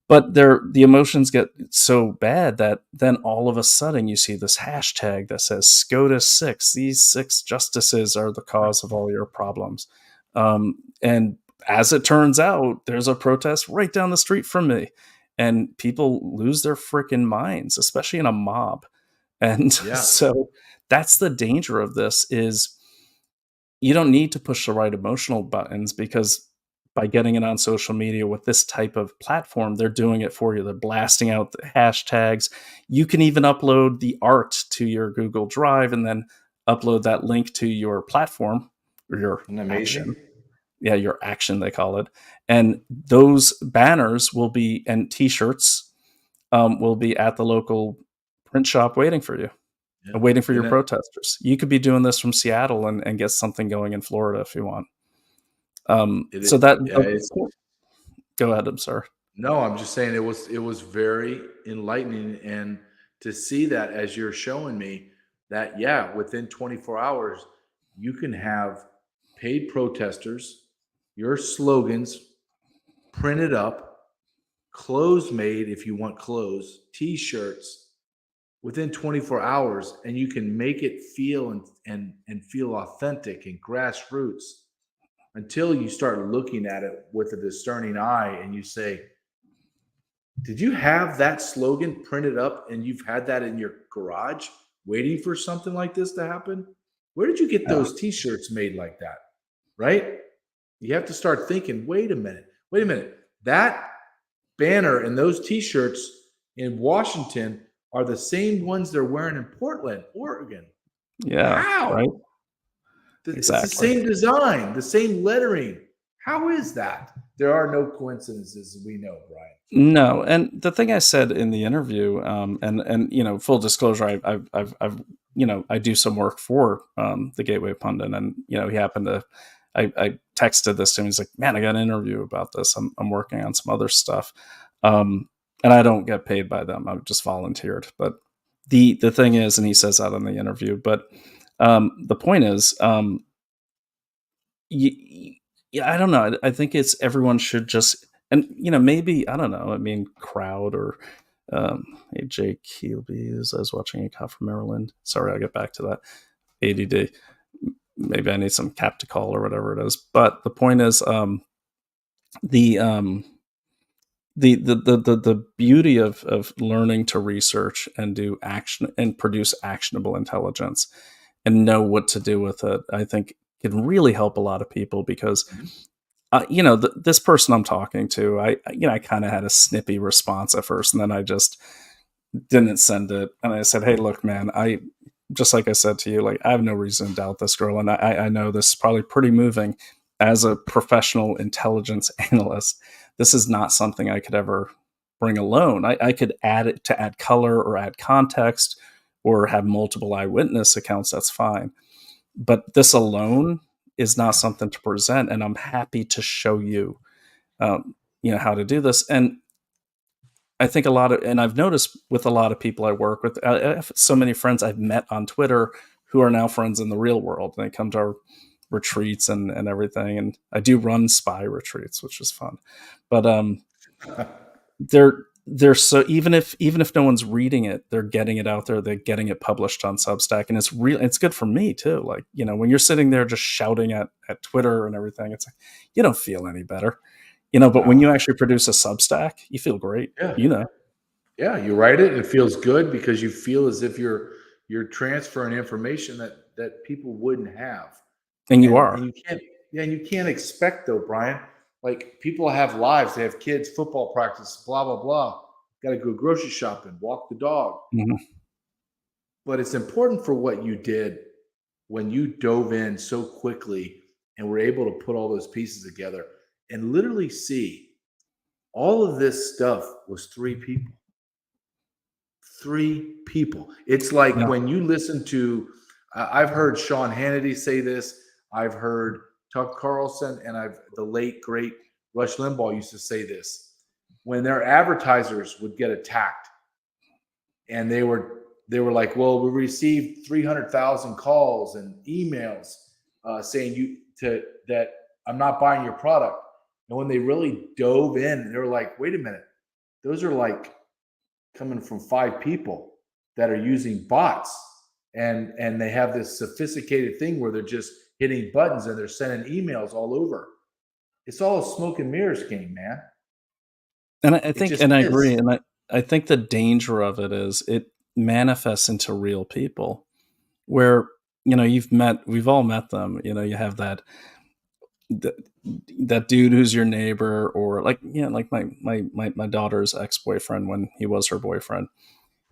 But the emotions get so bad that then all of a sudden you see this hashtag that says SCOTUS6. These 6 justices are the cause of all your problems. And as it turns out, there's a protest right down the street from me, and people lose their freaking minds, especially in a mob. And so that's the danger of this, is you don't need to push the right emotional buttons, because by getting it on social media with this type of platform, they're doing it for you. They're blasting out the hashtags. You can even upload the art to your Google Drive and then upload that link to your platform or your action. Yeah, your action, they call it. And those banners will be, and t-shirts will be at the local print shop waiting for you, waiting for your protesters. You could be doing this from Seattle and get something going in Florida if you want. Go ahead, I'm sorry. No, I'm just saying it was very enlightening, and to see that, as you're showing me, that within 24 hours you can have paid protesters, your slogans printed up, clothes made if you want clothes, t-shirts within 24 hours, and you can make it feel and feel authentic and grassroots until you start looking at it with a discerning eye and you say, did you have that slogan printed up and you've had that in your garage waiting for something like this to happen? Where did you get Yeah. those t-shirts made like that? Right? You have to start thinking, wait a minute. That banner and those t-shirts in Washington are the same ones they're wearing in Portland, Oregon. Yeah. How? Right. It's Exactly. the same design, the same lettering. How is that? There are no coincidences, we know, Brian. No, and the thing I said in the interview, and full disclosure, I've I do some work for the Gateway Pundit, and he happened to, I texted this to him. He's like, "Man, I got an interview about this. I'm working on some other stuff, and I don't get paid by them. I've just volunteered." But the thing is, and he says that in the interview, but the point is, I don't know. I think it's everyone should just, and maybe, I don't know. I mean, crowd or hey, Jake Keelby is, I was watching a call from Maryland. Sorry, I'll get back to that. ADD. Maybe I need some cap to call or whatever it is. But the point is, the beauty of learning to research and do action and produce actionable intelligence and know what to do with it, I think can really help a lot of people because, this person I'm talking to, I kind of had a snippy response at first, and then I just didn't send it. And I said, "Hey, look, man, just like I said to you, like, I have no reason to doubt this girl. And I know this is probably pretty moving as a professional intelligence analyst. This is not something I could ever bring alone. I could add it to add color or add context or have multiple eyewitness accounts. That's fine. But this alone is not something to present. And I'm happy to show you, how to do this." And I think and I've noticed with a lot of people I work with, I have so many friends I've met on Twitter who are now friends in the real world. And they come to our retreats and everything. And I do run spy retreats, which is fun. But they're so, even if no one's reading it, they're getting it out there. They're getting it published on Substack, and it's good for me too. Like, when you're sitting there just shouting at Twitter and everything, it's like you don't feel any better. But when you actually produce a Substack, you feel great. Yeah. Yeah, you write it, and it feels good because you feel as if you're transferring information that people wouldn't have. And you are. And you can't expect, though, Brian. Like, people have lives, they have kids, football practice, blah, blah, blah. Got to go grocery shopping, walk the dog. Mm-hmm. But it's important for what you did when you dove in so quickly and were able to put all those pieces together and literally see all of this stuff was 3 people. 3 people. It's like when you listen to, I've heard Sean Hannity say this. I've heard Tucker Carlson, and the late great Rush Limbaugh used to say this. When their advertisers would get attacked, and they were like, "Well, we received 300,000 calls and emails saying that I'm not buying your product." And when they really dove in, they were like, "Wait a minute, those are like coming from 5 people that are using bots, and they have this sophisticated thing where they're just hitting buttons and they're sending emails all over. It's all a smoke and mirrors game, man." And I think, and I agree, and I think the danger of it is it manifests into real people, where we've all met them. You have that dude who's your neighbor, or like my daughter's ex-boyfriend when he was her boyfriend.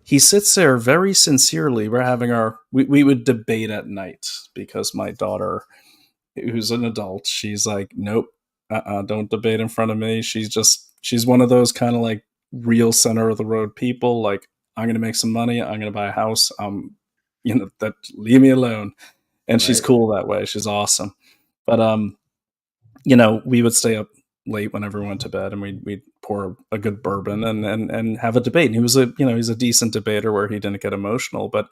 He sits there very sincerely. We're having we would debate at night because my daughter, who's an adult, she's like, "Nope, don't debate in front of me." She's one of those kind of like real center of the road people. Like, I'm going to make some money. I'm going to buy a house. That leave me alone. And she's cool that way. She's awesome. But, we would stay up late when everyone went to bed, and we'd pour a good bourbon and have a debate. And he was he's a decent debater where he didn't get emotional, but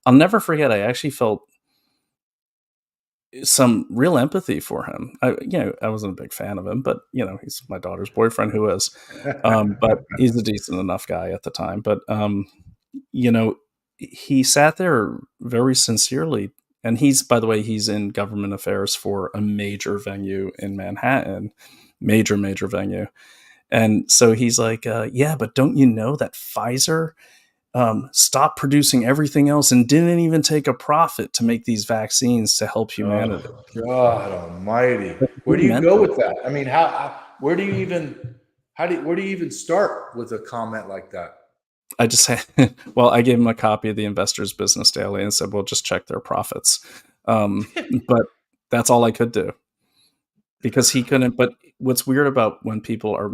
I'll never forget. I actually felt some real empathy for him. I wasn't a big fan of him, but he's my daughter's boyfriend who is. But he's a decent enough guy at the time. But you know, he sat there very sincerely, and by the way, he's in government affairs for a major venue in Manhattan, major venue. And so he's like, yeah, but don't you know that Pfizer stopped producing everything else and didn't even take a profit to make these vaccines to help humanity? Oh, God Almighty! Where do you go with that? I mean, where do you even start with a comment like that? I just said, well, I gave him a copy of the Investor's Business Daily and said, well, just check their profits. But that's all I could do, because he couldn't. But what's weird about when people are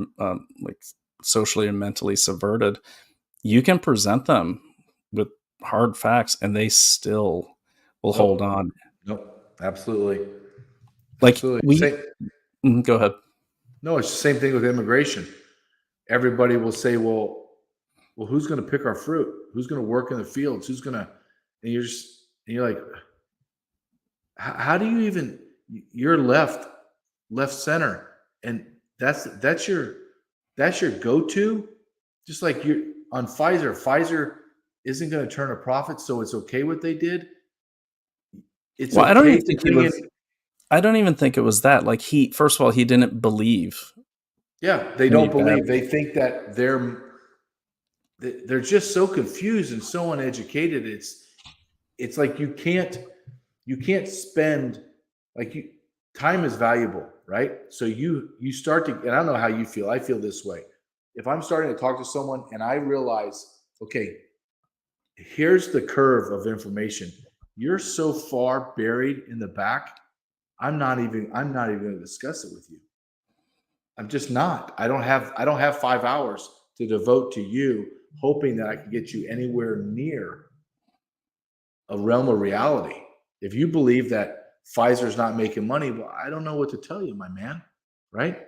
like socially and mentally subverted, you can present them with hard facts and they still will hold on. Nope. Absolutely. Like Absolutely. Go ahead. No, it's the same thing with immigration. Everybody will say, well, who's going to pick our fruit? Who's going to work in the fields? Who's going to, and you're like, how do you even, you're left center. And that's your go-to. Just like you're on Pfizer isn't going to turn a profit. So it's okay what they did. Well, okay, I don't even think it was that. Like first of all, he didn't believe. Yeah. They don't believe. They think that they're just so confused and so uneducated. It's like you can't spend, like, time is valuable, right? So you start to, and I don't know how you feel. I feel this way. If I'm starting to talk to someone and I realize, okay, here's the curve of information. You're so far buried in the back. I'm not even going to discuss it with you. I'm just not. I don't have 5 hours to devote to you, hoping that I can get you anywhere near a realm of reality. If you believe that Pfizer's not making money, well, I don't know what to tell you, my man. Right?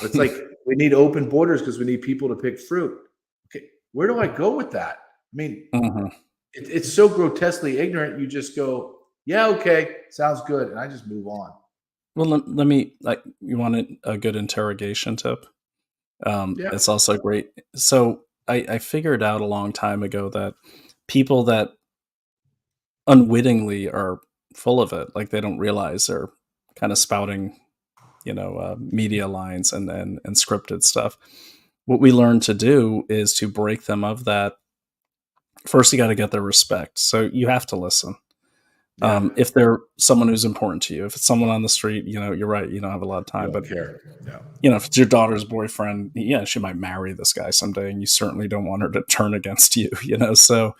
It's like we need open borders because we need people to pick fruit. Okay, where do I go with that? I mean, it's so grotesquely ignorant. You just go, yeah, okay, sounds good, and I just move on. Well, let me, like, you want a good interrogation tip? It's also great. So I figured out a long time ago that people that unwittingly are full of it, like they don't realize they're kind of spouting, media lines and scripted stuff. What we learn to do is to break them of that. First, you got to get their respect. So you have to listen. Yeah. If they're someone who's important to you, if it's someone on the street, you're right, you don't have a lot of time, but care. If it's your daughter's boyfriend, she might marry this guy someday and you certainly don't want her to turn against you, so,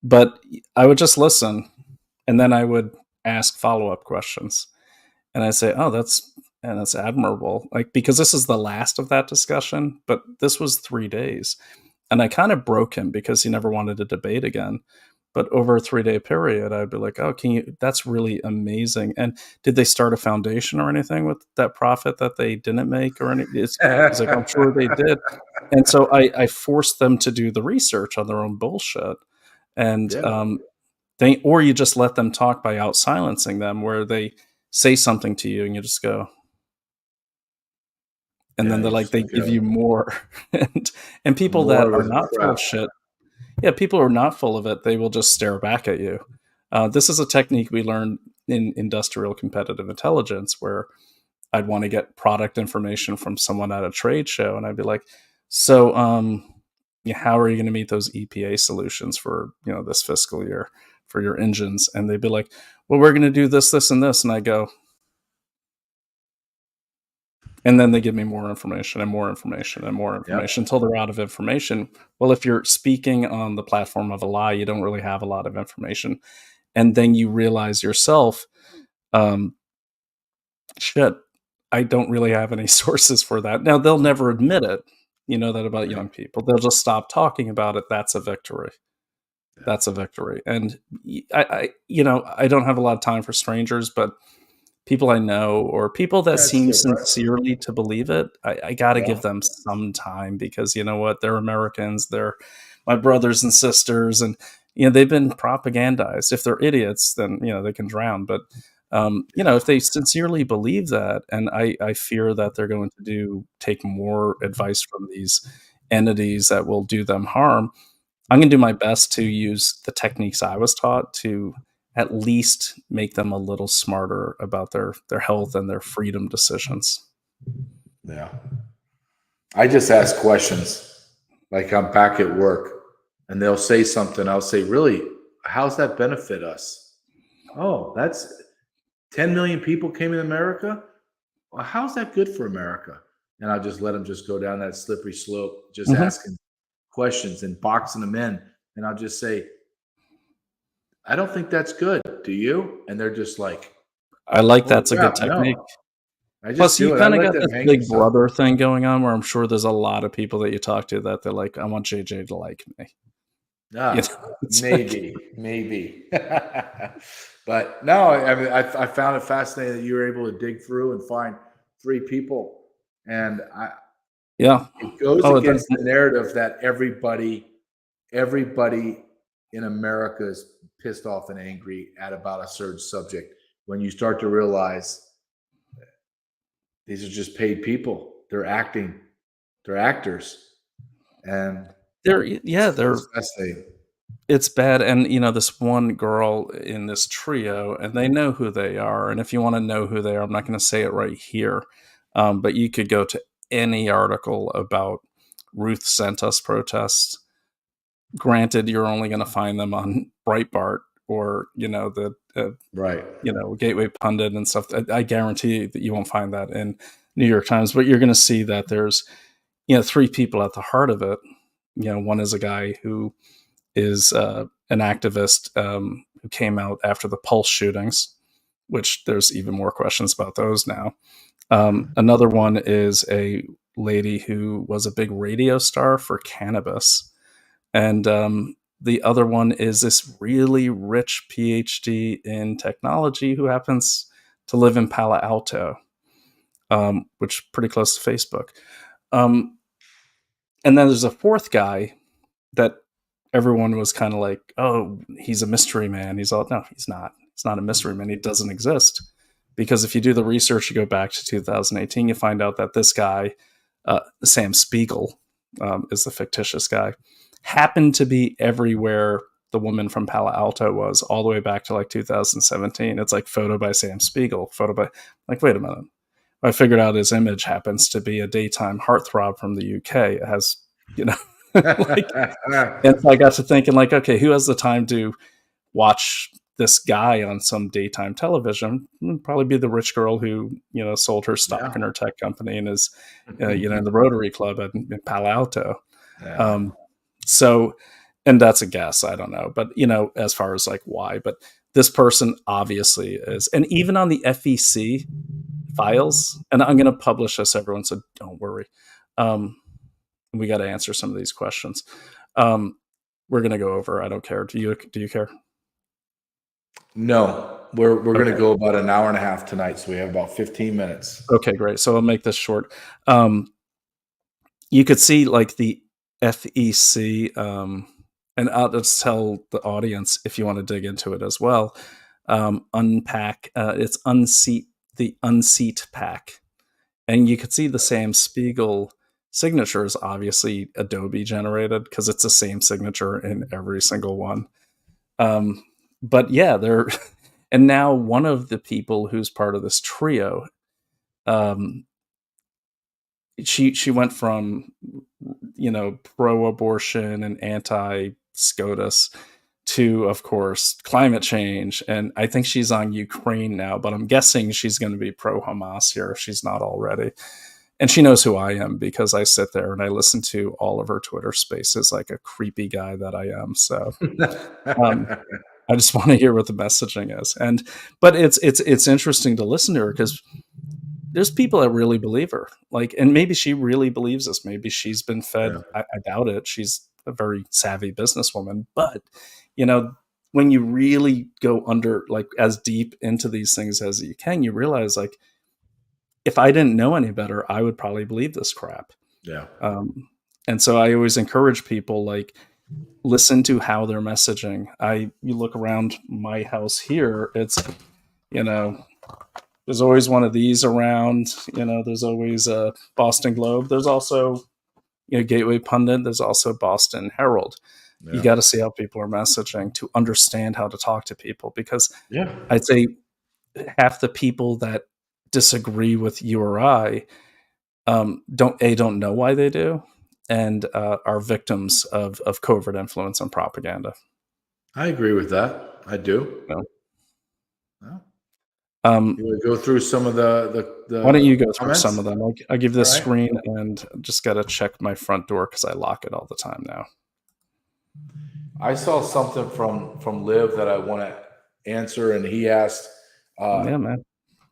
but I would just listen, and then I would ask follow-up questions, and I'd say, oh, that's admirable. Like, because this is the last of that discussion, but this was 3 days, and I kind of broke him because he never wanted to debate again. But over a 3-day period, I'd be like, oh, that's really amazing. And did they start a foundation or anything with that profit that they didn't make or anything? It's like, I'm sure they did. And so I forced them to do the research on their own bullshit. And or you just let them talk by out silencing them, where they say something to you and you just go. And then they give you more. and people that are not full of shit. Yeah, people who are not full of it, they will just stare back at you. This is a technique we learned in industrial competitive intelligence, where I'd want to get product information from someone at a trade show, and I'd be like, so how are you going to meet those EPA solutions for this fiscal year for your engines? And they'd be like, well, we're going to do this, this, and this. And I go, and then they give me more information and more information and more information until they're out of information. Well, if you're speaking on the platform of a lie, you don't really have a lot of information. And then you realize yourself, shit, I don't really have any sources for that. Now, they'll never admit it. You know that about young people. They'll just stop talking about it. That's a victory. That's a victory. And I don't have a lot of time for strangers, but people I know or people that seem sincerely to believe it, I got to give them some time, because you know what? They're Americans. They're my brothers and sisters. And, they've been propagandized. If they're idiots, then they can drown. But if they sincerely believe that, and I fear that they're going to take more advice from these entities that will do them harm, I'm going to do my best to use the techniques I was taught to at least make them a little smarter about their health and their freedom decisions. Yeah. I just ask questions. Like I'm back at work and they'll say something. I'll say, really, how's that benefit us? Oh, that's 10 million people came in America. Well, how's that good for America? And I'll just let them just go down that slippery slope, just asking questions and boxing them in. And I'll just say, I don't think that's good. Do you? And they're just like, I like that's a good technique. No. I just Plus, you kind of got this big themselves. brother thing going on where I'm sure there's a lot of people that you talk to that they're like, I want JJ to like me. Maybe. But no, I mean, I found it fascinating that you were able to dig through and find 3 people. And it goes against the narrative that everybody in America is pissed off and angry at about a certain subject. When you start to realize these are just paid people. They're acting. They're actors. And it's bad. And this one girl in this trio, and they know who they are. And if you want to know who they are, I'm not going to say it right here. But you could go to any article about Ruth Sent Us protests. Granted, you're only going to find them on Breitbart or the Gateway Pundit and stuff. I guarantee that you won't find that in New York Times, but you're going to see that there's 3 people at the heart of it. One is a guy who is an activist who came out after the Pulse shootings, which there's even more questions about those now. Another one is a lady who was a big radio star for cannabis, and the other one is this really rich PhD in technology who happens to live in Palo Alto, which is pretty close to Facebook. And then there's a 4th guy that everyone was kind of like, oh, he's a mystery man. No, he's not. He's not a mystery man. He doesn't exist. Because if you do the research, you go back to 2018, you find out that this guy, Sam Spiegel, is the fictitious guy, happened to be everywhere the woman from Palo Alto was all the way back to like 2017. It's like photo by Sam Spiegel, wait a minute. I figured out his image happens to be a daytime heartthrob from the UK. It has, and so I got to thinking okay, who has the time to watch this guy on some daytime television? It'd probably be the rich girl who, sold her stock in her tech company and is, in the Rotary Club in Palo Alto. Yeah. So, and that's a guess. I don't know. But, as far as why, but this person obviously is. And even on the FEC files, and I'm going to publish this, everyone, so don't worry. We got to answer some of these questions. We're going to go over. I don't care. Do you care? No, we're going to go about an hour and a half tonight, so we have about 15 minutes. Okay, great. So I'll make this short. You could see the FEC, and I'll just tell the audience if you want to dig into it as well. Unpack. It's the unseat pack, and you could see the Sam Spiegel signature is obviously Adobe generated because it's the same signature in every single one. But yeah, and now one of the people who's part of this trio, she went from, pro-abortion and anti-SCOTUS to, of course, climate change. And I think she's on Ukraine now, but I'm guessing she's going to be pro-Hamas here if she's not already. And she knows who I am because I sit there and I listen to all of her Twitter spaces like a creepy guy that I am. So I just want to hear what the messaging is. But it's interesting to listen to her because there's people that really believe her. And maybe she really believes this. Maybe she's been fed. Yeah. I doubt it. She's a very savvy businesswoman. But, when you really go under, as deep into these things as you can, you realize, if I didn't know any better, I would probably believe this crap. Yeah. And so I always encourage people, listen to how they're messaging. You look around my house here, it's, there's always one of these around, there's always a Boston Globe. There's also, Gateway Pundit. There's also Boston Herald. You got to see how people are messaging to understand how to talk to people, because I'd say half the people that disagree with you or I don't know why they do, and are victims of covert influence and propaganda. I agree with that. I do. You want to go through some of the why don't you go comments? through some of them? I'll give this screen, and just got to check my front door because I lock it all the time now. I saw something from Liv that I want to answer, and he asked, man,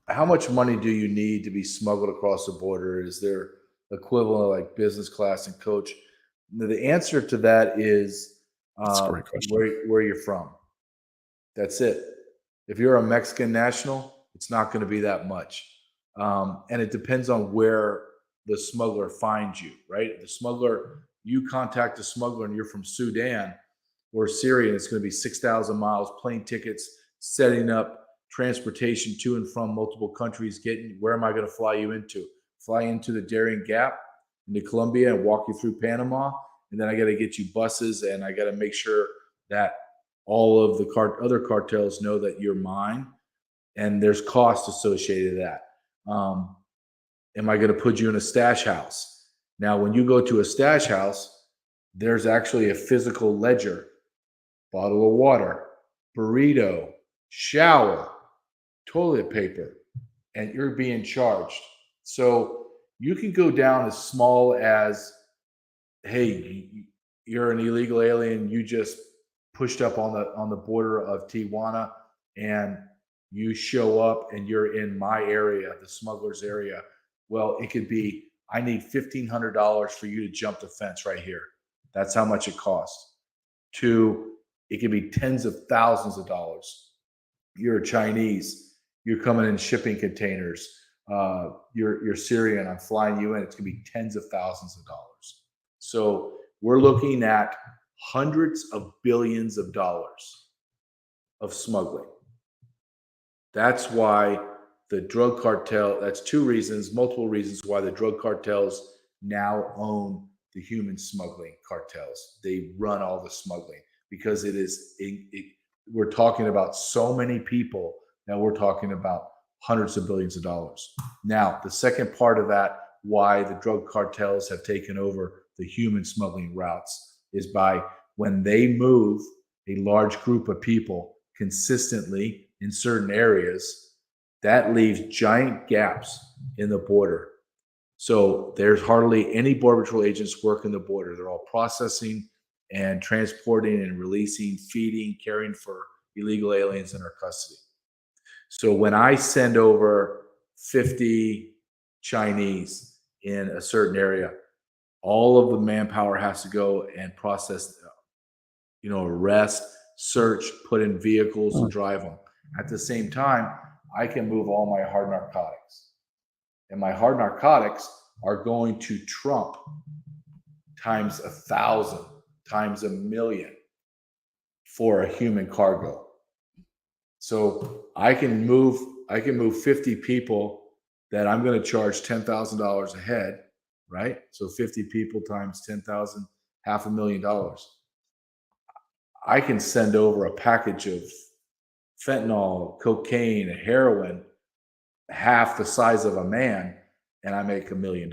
how much money do you need to be smuggled across the border? Is there equivalent of like business class and coach? The answer to that is where you're from. That's it. If you're a Mexican national, it's not going to be that much. And it depends on where the smuggler finds you, right? The smuggler, you contact the smuggler and you're from Sudan or Syria, and it's going to be 6,000 miles, plane tickets, setting up transportation to and from multiple countries, where am I going to fly you into? Fly into the Darien Gap into Colombia and walk you through Panama. And then I got to get you buses, and I got to make sure that all of the other cartels know that you're mine, and there's cost associated to that. Am I going to put you in a stash house? Now, when you go to a stash house, there's actually a physical ledger, bottle of water, burrito, shower, toilet paper, and you're being charged. So you can go down as small as, hey, you're an illegal alien, you just pushed up on the border of Tijuana, and you show up and you're in my area, the smuggler's area. Well, it could be, I need $1,500 for you to jump the fence right here. That's how much it costs. It could be tens of thousands of dollars. You're a Chinese, you're coming in shipping containers. You're Syrian, I'm flying you in. It's going to be tens of thousands of dollars. So we're looking at hundreds of billions of dollars of smuggling. That's why the drug cartel, that's multiple reasons why the drug cartels now own the human smuggling cartels. They run all the smuggling because we're talking about so many people that we're talking about hundreds of billions of dollars. Now, the second part of that, why the drug cartels have taken over the human smuggling routes, is by when they move a large group of people consistently in certain areas, that leaves giant gaps in the border. So there's hardly any Border Patrol agents working the border. They're all processing and transporting and releasing, feeding, caring for illegal aliens in our custody. So when I send over 50 Chinese in a certain area, all of the manpower has to go and process, arrest, search, put in vehicles and drive them. At the same time, I can move all my hard narcotics. And my hard narcotics are going to trump times 1,000, times 1,000,000 for a human cargo. So I can move 50 people that I'm going to charge $10,000 a head, right? So 50 people times 10,000, $500,000. I can send over a package of fentanyl, cocaine, heroin, half the size of a man, and I make $1 million.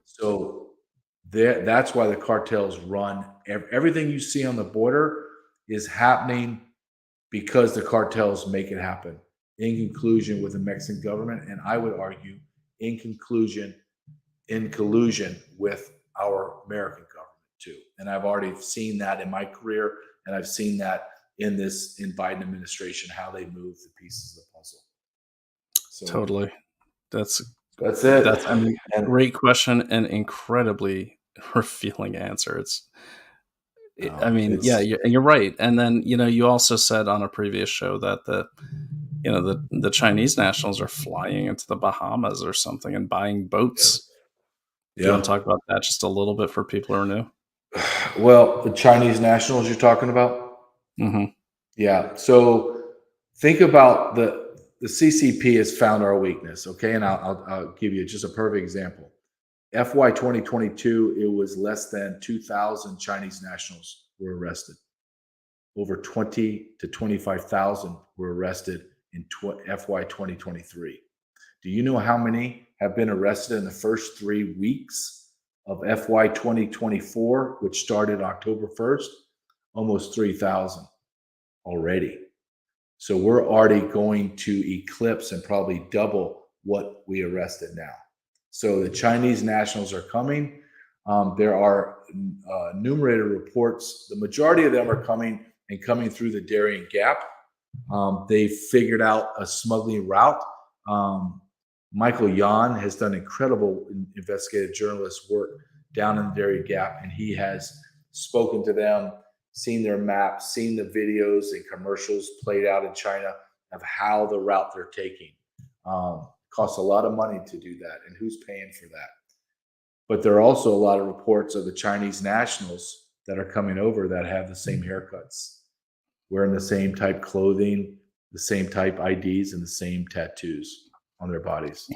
So that's why the cartels run. Everything you see on the border is happening because the cartels make it happen, in conclusion with the Mexican government, and I would argue in collusion with our American government too. And I've already seen that in my career, and I've seen that in Biden administration, how they move the pieces of the puzzle. So, totally. That's it. That's great question and incredibly revealing answer. You're right. And then, you also said on a previous show that the Chinese nationals are flying into the Bahamas or something and buying boats. Yeah. Do you want to talk about that just a little bit for people who are new? Well, the Chinese nationals you're talking about? Mm-hmm. Yeah. So think about the CCP has found our weakness. Okay, and I'll give you just a perfect example. FY 2022, it was less than 2,000 Chinese nationals were arrested. Over 20 to 25,000 were arrested in FY 2023. Do you know how many have been arrested in the first 3 weeks of FY 2024, which started October 1st? Almost 3,000 already. So we're already going to eclipse and probably double what we arrested now. So the Chinese nationals are coming. There are numerator reports. The majority of them are coming through the Darien Gap. They figured out a smuggling route. Michael Yan has done incredible investigative journalist work down in the Darien Gap, and he has spoken to them, seen their maps, seen the videos and commercials played out in China of how the route they're taking. Costs a lot of money to do that, and who's paying for that? But there are also a lot of reports of the Chinese nationals that are coming over that have the same haircuts, wearing the same type clothing, the same type IDs, and the same tattoos on their bodies.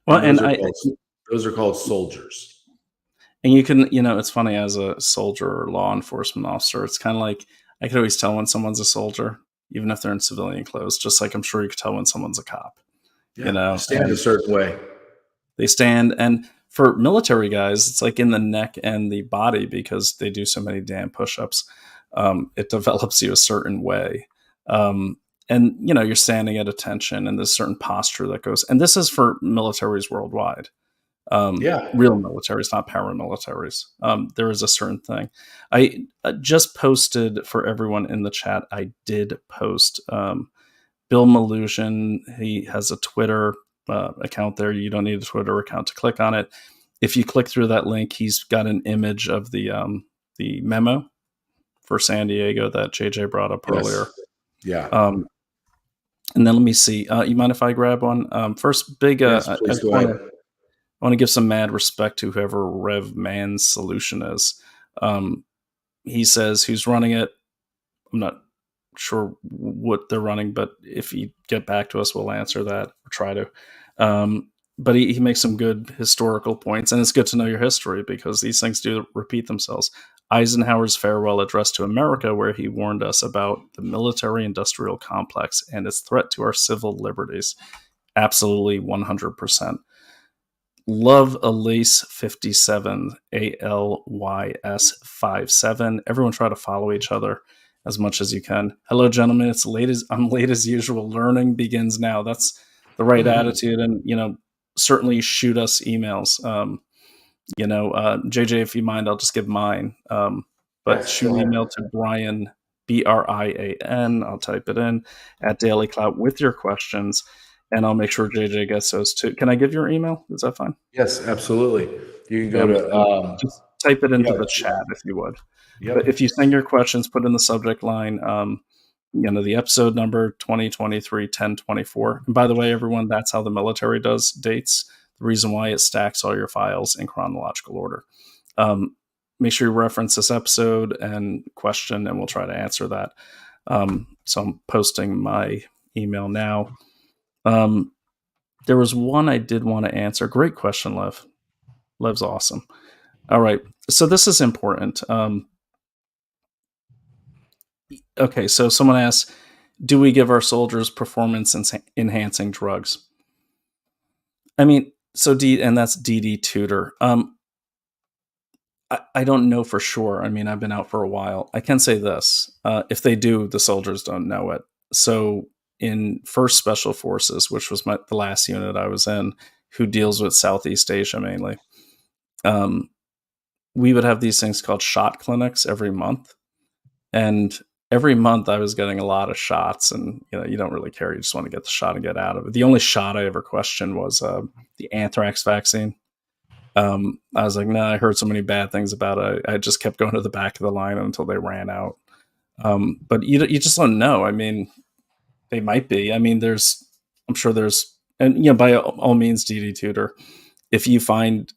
Well, and those are called soldiers. And you can, it's funny, as a soldier or law enforcement officer, it's kind of like I could always tell when someone's a soldier, even if they're in civilian clothes, just like I'm sure you could tell when someone's a cop. Yeah, they stand a certain way. They stand, and for military guys, it's like in the neck and the body because they do so many damn push-ups. It develops you a certain way. And, you're standing at attention, and there's certain posture that goes, and this is for militaries worldwide. Real militaries, not paramilitaries. There is a certain thing. I just posted for everyone in the chat. I did post Bill Malusian. He has a Twitter account there. You don't need a Twitter account to click on it. If you click through that link, he's got an image of the memo for San Diego that JJ brought up earlier. Yeah. And then let me see. You mind if I grab one? First, big. Yes, please go ahead. I want to give some mad respect to whoever Rev Man's solution is. He says who's running it. I'm not sure what they're running, but if you get back to us, we'll answer that or try to. But he makes some good historical points, and it's good to know your history because these things do repeat themselves. Eisenhower's farewell address to America, where he warned us about the military-industrial complex and its threat to our civil liberties. Absolutely 100%. Love Elise 57, ALYS 57. Everyone try to follow each other as much as you can. Hello, gentlemen. I'm late as usual. Learning begins now. That's the right attitude. And, certainly shoot us emails. JJ, if you mind, I'll just give mine. But shoot email to Brian, BRIAN. I'll type it in at Daily Clout with your questions. And I'll make sure JJ gets those too. Can I give your email? Is that fine? Yes, absolutely. You can go to just type it into the chat if you would. Yep. But if you send your questions, put in the subject line, the episode number 2023-1024. And by the way, everyone, that's how the military does dates. The reason why it stacks all your files in chronological order. Make sure you reference this episode and question, and we'll try to answer that. So I'm posting my email now. There was one I did want to answer. Great question, Lev. Lev's awesome. All right. So this is important. Okay. So someone asks, do we give our soldiers performance enhancing drugs? I mean, and that's DD Tutor. I don't know for sure. I mean, I've been out for a while. I can say this. If they do, the soldiers don't know it. So in 1st Special Forces, which was the last unit I was in, who deals with Southeast Asia mainly, we would have these things called shot clinics every month. And every month I was getting a lot of shots, and you don't really care. You just want to get the shot and get out of it. The only shot I ever questioned was the anthrax vaccine. I was like, no, I heard so many bad things about it. I just kept going to the back of the line until they ran out. But you just don't know. I mean, they might be. I mean, I'm sure there's, and by all means, DD Tutor. if you find,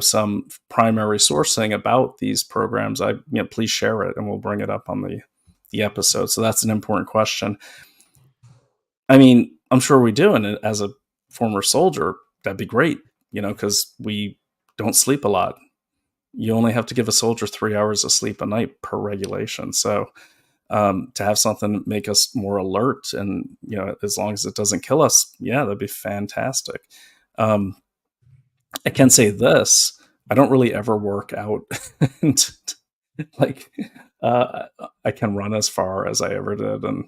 some primary sourcing about these programs, please share it and we'll bring it up on the episode. So that's an important question. I mean, I'm sure we do. And as a former soldier, that'd be great, because we don't sleep a lot. You only have to give a soldier 3 hours of sleep a night per regulation. So to have something make us more alert and, as long as it doesn't kill us, yeah, that'd be fantastic. I can say this, I don't really ever work out. And, like, I can run as far as I ever did. And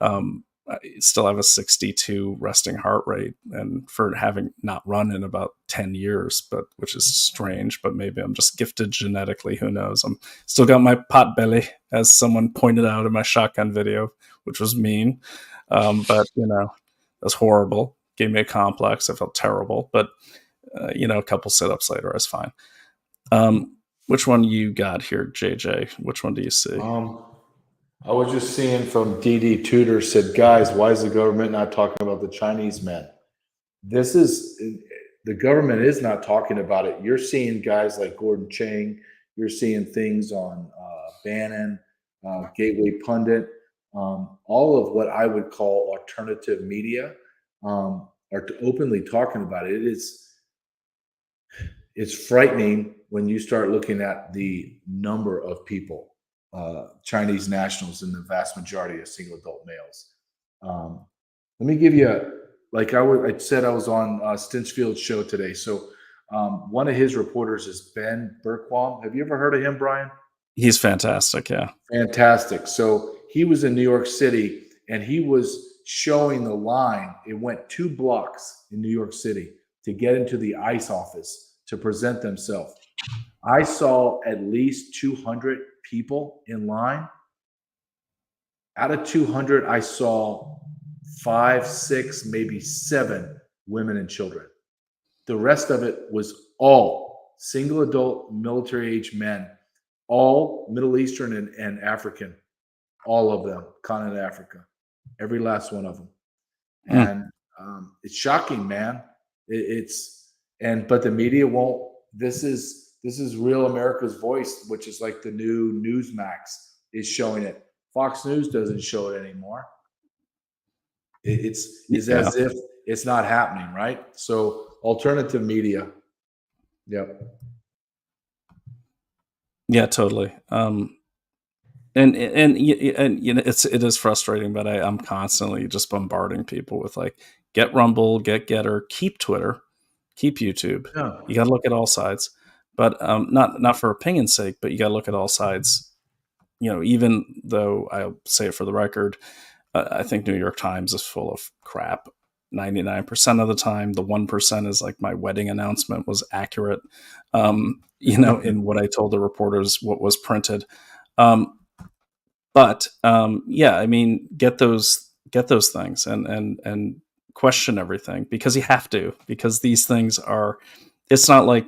I still have a 62 resting heart rate, and for having not run in about 10 years, which is strange, but maybe I'm just gifted genetically. Who knows? I'm still got my pot belly, as someone pointed out in my shotgun video, which was mean. But that's horrible. Gave me a complex. I felt terrible, but a couple sit-ups later, I was fine. Which one you got here, JJ? Which one do you see? I was just seeing from DD Tudor said, guys, why is the government not talking about the Chinese men? The government is not talking about it. You're seeing guys like Gordon Chang. You're seeing things on Bannon, Gateway Pundit, all of what I would call alternative media are openly talking about it. It's frightening when you start looking at the number of people, Chinese nationals, in the vast majority of single adult males. Let me give you I said I was on Stinchfield's show today. So one of his reporters is Ben Bergquam. Have you ever heard of him, Brian? He's fantastic. Yeah. Fantastic. So he was in New York City and he was showing the line. It went 2 blocks in New York City to get into the ICE office to present themselves. I saw at least 200 people in line. Out of 200, I saw 5, 6, maybe 7 women and children. The rest of it was all single adult military age men, all Middle Eastern and African, all of them, continent Africa, every last one of them. And it's shocking, man. But the media won't. This is real America's Voice, which is like the new Newsmax is showing it. Fox News doesn't show it anymore. It's as if it's not happening, right? So alternative media. Yep. Yeah, totally. And it is frustrating, but I'm constantly just bombarding people with like, get Rumble, get Getter, keep Twitter, keep YouTube. Yeah. You got to look at all sides, but not for opinion's sake, but you got to look at all sides. Even though I'll say it for the record, I think New York Times is full of crap 99% of the time. The 1% is like my wedding announcement was accurate, in what I told the reporters, what was printed. But I mean, get those things and question everything, because you have to, because these things are, it's not like,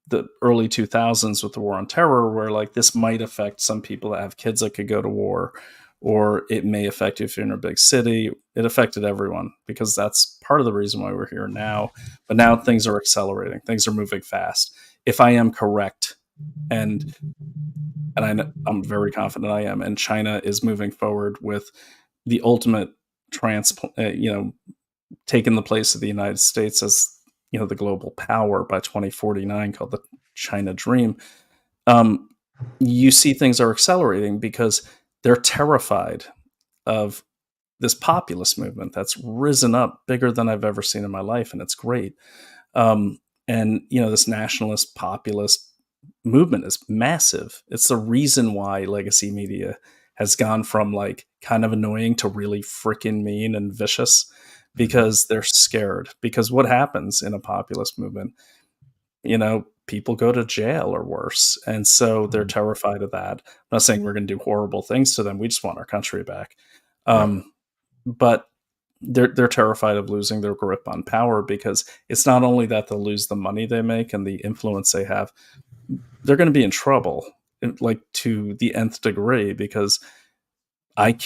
the early 2000s with the war on terror, where like this might affect some people that have kids that could go to war, or it may affect you if you're in a big city. It affected everyone, because that's part of the reason why we're here now. But now things are accelerating. Things are moving fast. If I am correct, and I'm very confident I am, and China is moving forward with the ultimate taking the place of the United States as, the global power by 2049, called the China Dream. You see things are accelerating because they're terrified of this populist movement that's risen up bigger than I've ever seen in my life. And it's great. And, this nationalist populist movement is massive. It's the reason why legacy media has gone from like kind of annoying to really freaking mean and vicious, because they're scared. Because what happens in a populist movement, people go to jail or worse. And so they're terrified of that. I'm not saying we're going to do horrible things to them. We just want our country back. But they're terrified of losing their grip on power, because it's not only that they'll lose the money they make and the influence they have, they're going to be in trouble, like to the nth degree, because I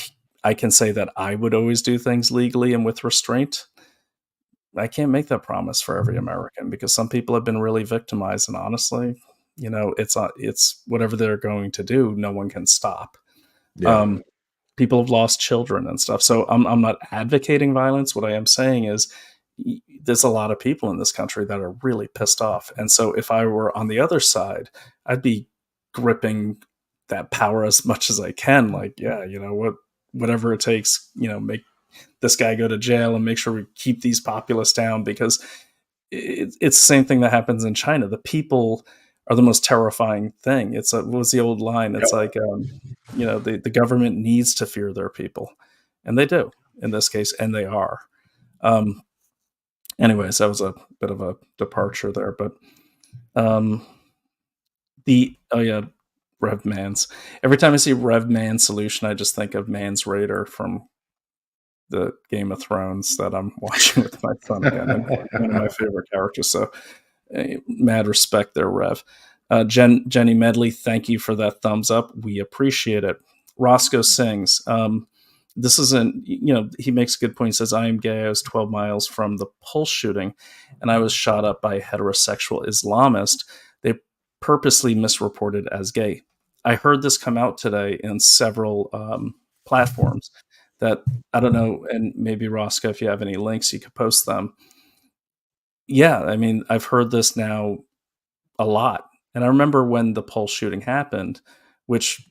can say that I would always do things legally and with restraint. I can't make that promise for every American, because some people have been really victimized, and honestly, it's whatever they're going to do, no one can stop. Yeah. Um, People have lost children and stuff. So I'm not advocating violence. What I am saying is there's a lot of people in this country that are really pissed off. And so if I were on the other side, I'd be gripping that power as much as I can. Like, yeah, whatever it takes, make this guy go to jail and make sure we keep these populists down, because it's the same thing that happens in China. The people are the most terrifying thing. What was the old line? It's like, the government needs to fear their people, and they do in this case, and they are. Anyways, that was a bit of a departure there, but Rev Mans. Every time I see Rev Man Solution, I just think of Mans Raider from the Game of Thrones that I'm watching with my son again, and one of my favorite characters. So, mad respect there, Rev. Jenny Medley, thank you for that thumbs up. We appreciate it. Roscoe sings. This isn't, he makes a good point. He says, I am gay. I was 12 miles from the Pulse shooting, and I was shot up by a heterosexual Islamist. They purposely misreported as gay. I heard this come out today in several platforms that, I don't know, and maybe Roscoe, if you have any links, you could post them. Yeah, I mean, I've heard this now a lot. And I remember when the Pulse shooting happened, which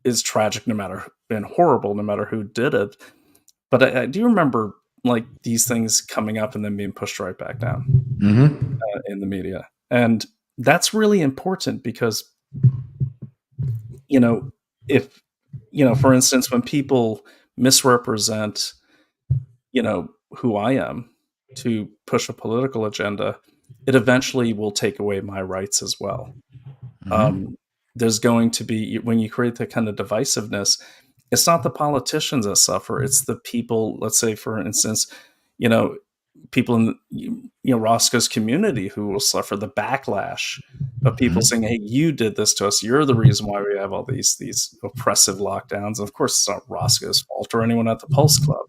is tragic and horrible no matter who did it. But I do remember like these things coming up and then being pushed right back down in the media. And that's really important because, if, for instance, when people misrepresent, who I am to push a political agenda, it eventually will take away my rights as well. There's going to be, when you create that kind of divisiveness, it's not the politicians that suffer, it's the people. Let's say, for instance, people in Roscoe's community who will suffer the backlash of people saying, hey, you did this to us, you're the reason why we have all these oppressive lockdowns. And of course, it's not Roscoe's fault or anyone at the Pulse Club.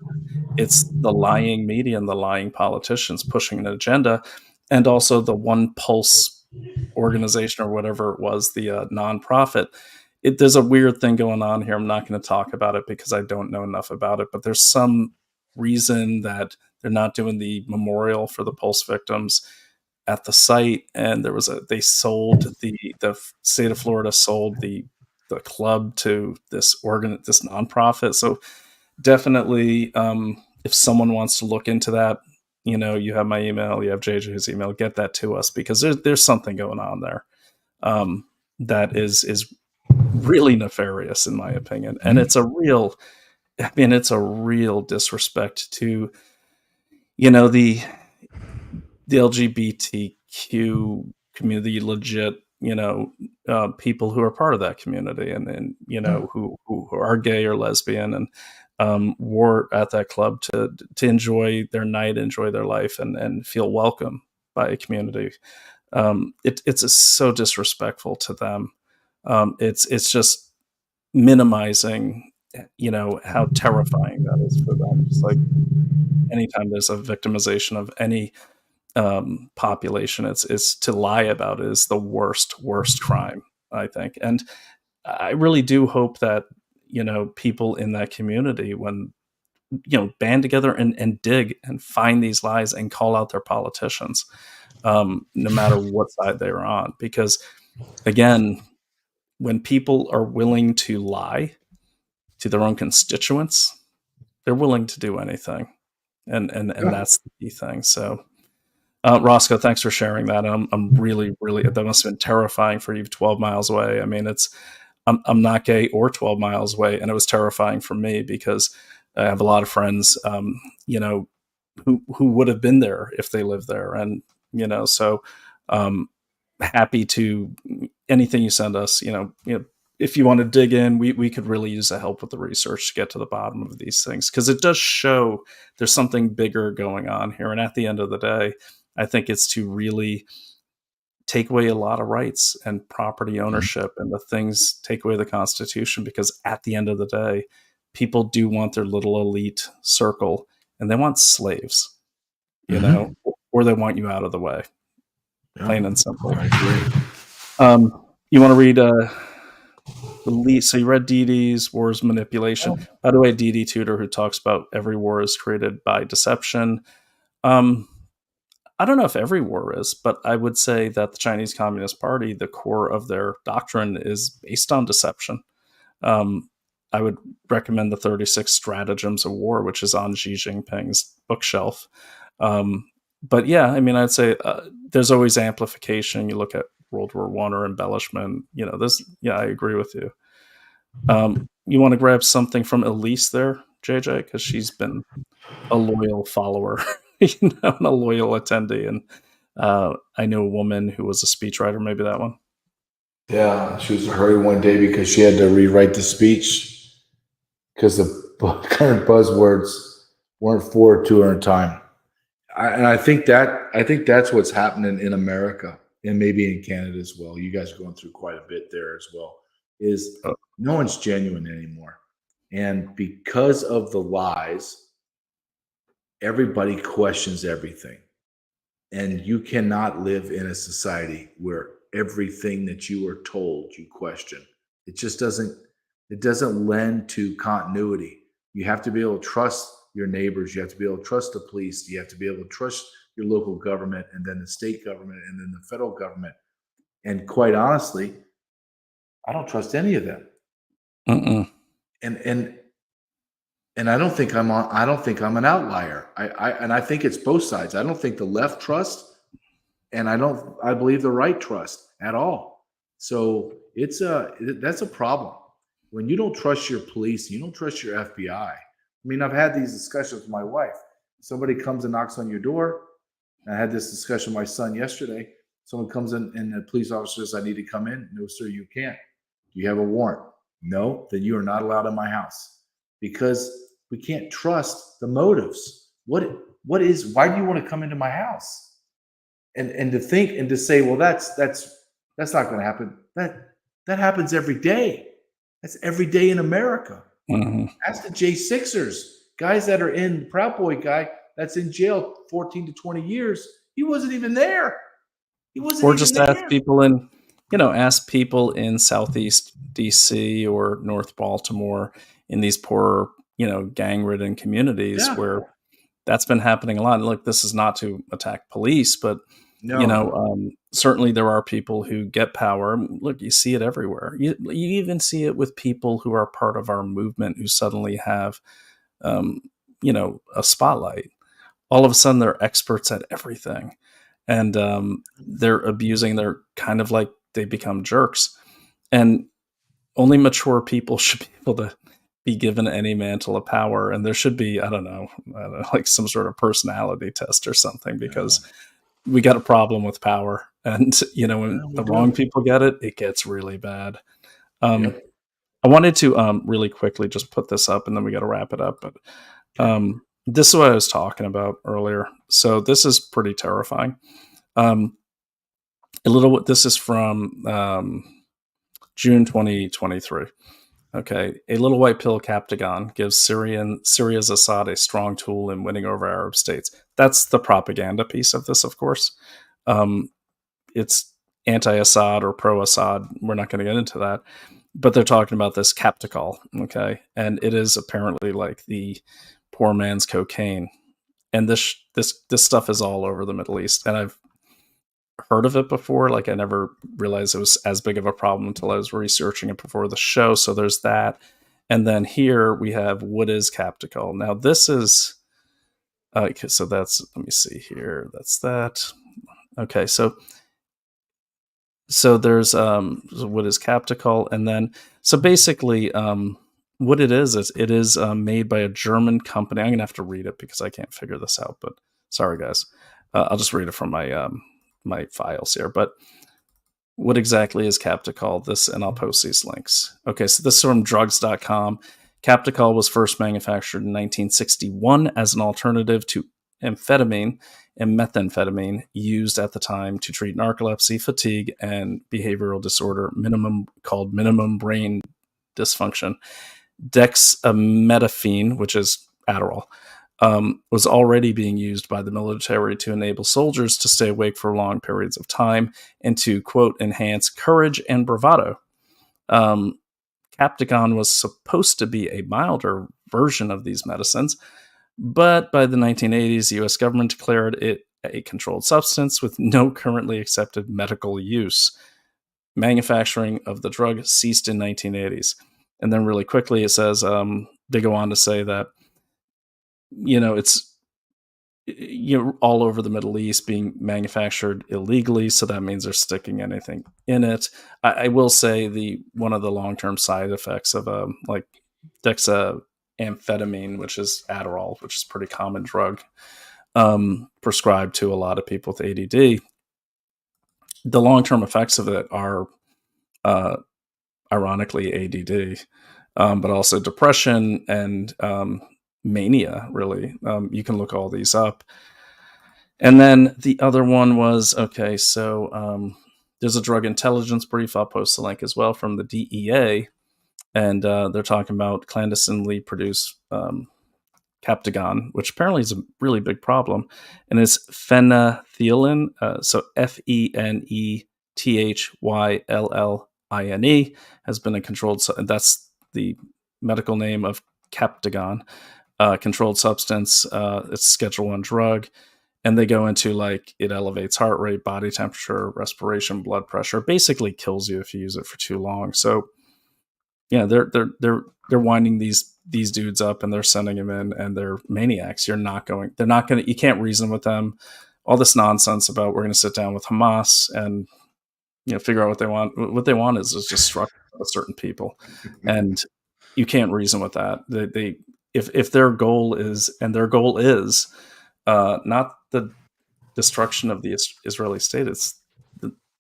It's the lying media and the lying politicians pushing an agenda, and also the One Pulse organization or whatever it was, the nonprofit. There's a weird thing going on here. I'm not going to talk about it because I don't know enough about it, but there's some reason that they're not doing the memorial for the Pulse victims at the site. And they sold the state of Florida sold the club to this nonprofit. So definitely, if someone wants to look into that, you have my email, you have JJ's email, get that to us, because there's something going on there that is really nefarious in my opinion. And it's a real disrespect to, the LGBTQ community, legit, people who are part of that community and who are gay or lesbian and were at that club to enjoy their night, enjoy their life, and feel welcome by a community. It's so disrespectful to them. It's just minimizing, how terrifying that is for them. It's like anytime there's a victimization of any population, it's to lie about it is the worst crime, I think. And I really do hope that, people in that community, when, band together and dig and find these lies and call out their politicians, no matter what side they're on. Because again, when people are willing to lie to their own constituents, they're willing to do anything. And that's the key thing. So, Roscoe, thanks for sharing that. I'm really, really, that must have been terrifying for you 12 miles away. I mean, I'm not gay or 12 miles away, and it was terrifying for me because I have a lot of friends, who would have been there if they lived there. And, so happy to anything you send us, if you want to dig in, we could really use the help with the research to get to the bottom of these things, because it does show there's something bigger going on here. And at the end of the day, I think it's to really take away a lot of rights and property ownership and the things, take away the Constitution, because at the end of the day, people do want their little elite circle and they want slaves. you know, or they want you out of the way, plain and simple. I agree. You want to read so you read DD's Wars Manipulation. By the way, DD Tudor, who talks about every war is created by deception. I don't know if every war is, but I would say that the Chinese Communist Party, the core of their doctrine is based on deception. I would recommend the 36 Stratagems of War, which is on Xi Jinping's bookshelf. But yeah, I mean, I'd say there's always amplification. You look at World War I or embellishment, you know, yeah, I agree with you. You want to grab something from Elise there, JJ, because she's been a loyal follower, you know, and a loyal attendee. And I know a woman who was a speechwriter, maybe that one. Yeah, she was in a hurry one day because she had to rewrite the speech because the current buzzwords weren't forward to her in time. I think that's what's happening in America and maybe in Canada as well. You guys are going through quite a bit there as well. Is no one's genuine anymore, and because of the lies, everybody questions everything, and you cannot live in a society where everything that you are told you question. It just doesn't. It doesn't lend to continuity. You have to be able to trust your neighbors. You have to be able to trust the police. You have to be able to trust your local government, and then the state government, and then the federal government. And quite honestly, I don't trust any of them. Mm-mm. And I don't think I'm an outlier. I think it's both sides. I don't think the left trust, and I believe the right trust at all. So that's a problem. When you don't trust your police, you don't trust your FBI. I mean, I've had these discussions with my wife. Somebody comes and knocks on your door. I had this discussion with my son yesterday. Someone comes in and the police officer says, "I need to come in." "No, sir, you can't." "Do you have a warrant?" "No." "Then you are not allowed in my house." Because we can't trust the motives. Why do you want to come into my house? And to think and to say, well, that's not going to happen. That happens every day. That's every day in America. Mm-hmm. Ask the J6ers, guys that are in Proud Boy guy that's in jail 14 to 20 years. He wasn't even there. Or just ask people in Southeast DC or North Baltimore, in these poor, gang-ridden communities where that's been happening a lot. And look, this is not to attack police, but certainly there are people who get power. Look, you see it everywhere. You even see it with people who are part of our movement who suddenly have, a spotlight. All of a sudden, they're experts at everything, and they're abusing. They're kind of like they become jerks, and only mature people should be able to be given any mantle of power. And there should be, I don't know, like some sort of personality test or something, because we got a problem with power. And, when the wrong people get it, it gets really bad. I wanted to really quickly just put this up, and then we got to wrap it up. But this is what I was talking about earlier. So this is pretty terrifying. This is from June 2023. Okay, a little white pill Captagon gives Syria's Assad a strong tool in winning over Arab states. That's the propaganda piece of this, of course. It's anti-Assad or pro-Assad. We're not going to get into that. But they're talking about this Captacol, okay? And it is apparently like the poor man's cocaine. And this stuff is all over the Middle East. And I've heard of it before. Like, I never realized it was as big of a problem until I was researching it before the show. So there's that. And then here we have what is Captacol. Now this is okay, so that's, let me see here. That's that. Okay, so there's what is Captacol, and then so basically what it is made by a German company. I'm gonna have to read it because I can't figure this out, but sorry guys. I'll just read it from my my files here. But what exactly is Captacol? This, and I'll post these links. Okay, so this is from drugs.com. Captacol was first manufactured in 1961 as an alternative to amphetamine and methamphetamine, used at the time to treat narcolepsy, fatigue, and behavioral disorder, minimum brain dysfunction. Dexamethasone, which is Adderall, was already being used by the military to enable soldiers to stay awake for long periods of time and to, quote, enhance courage and bravado. Captagon was supposed to be a milder version of these medicines, but by the 1980s, the US government declared it a controlled substance with no currently accepted medical use. Manufacturing of the drug ceased in 1980s. And then really quickly it says, they go on to say that, it's all over the Middle East being manufactured illegally, so that means they're sticking anything in it. I will say one of the long-term side effects of like dexamphetamine, which is Adderall, which is a pretty common drug prescribed to a lot of people with ADD. The long-term effects of it are ironically ADD, but also depression and mania, really. You can look all these up. And then the other one was, okay, so there's a drug intelligence brief. I'll post the link as well from the DEA. And they're talking about clandestinely produced Captagon, which apparently is a really big problem. And it's phenethylline, so phenethyllline, has been a controlled, that's the medical name of Captagon. Controlled substance. It's Schedule 1 drug, and they go into like it elevates heart rate, body temperature, respiration, blood pressure. Basically, kills you if you use it for too long. So, yeah, they're winding these dudes up and they're sending them in, and they're maniacs. They're not going to. You can't reason with them. All this nonsense about we're going to sit down with Hamas and figure out what they want. What they want is just destruction of certain people, and you can't reason with that. If their goal is, and their goal is not the destruction of the Israeli state, it's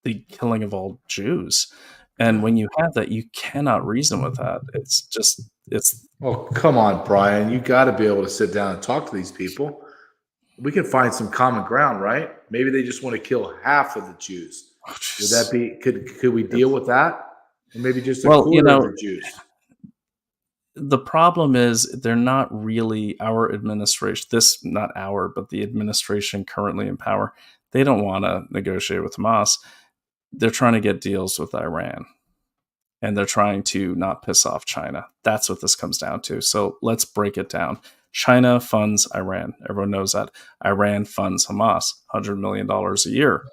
the killing of all Jews. And when you have that, you cannot reason with that. It's. Oh, come on, Brian. You got to be able to sit down and talk to these people. We can find some common ground, right? Maybe they just want to kill half of the Jews. Would that be? Could we deal with that? Or maybe just a quarter of the Jews. The problem is they're not really our administration. But the administration currently in power. They don't want to negotiate with Hamas. They're trying to get deals with Iran, and they're trying to not piss off China. That's what this comes down to. So let's break it down. China funds Iran. Everyone knows that. Iran funds Hamas, $100 million a year.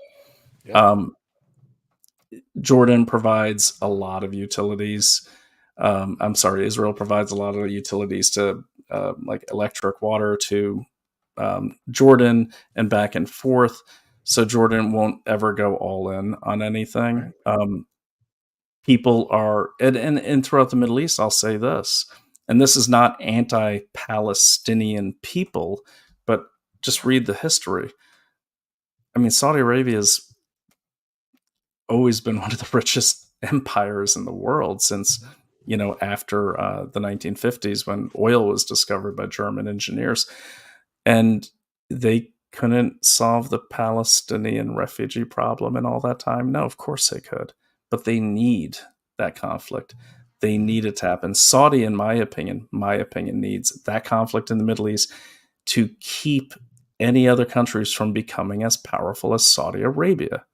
Yeah. Jordan provides a lot of utilities. Israel provides a lot of utilities to like electric, water to Jordan and back and forth. So Jordan won't ever go all in on anything. People are, and throughout the Middle East, I'll say this, and this is not anti-Palestinian people, but just read the history. I mean, Saudi Arabia has always been one of the richest empires in the world since, after the 1950s when oil was discovered by German engineers. And they couldn't solve the Palestinian refugee problem in all that time. No, of course they could. But they need that conflict. They need it to happen. Saudi, in my opinion, needs that conflict in the Middle East to keep any other countries from becoming as powerful as Saudi Arabia.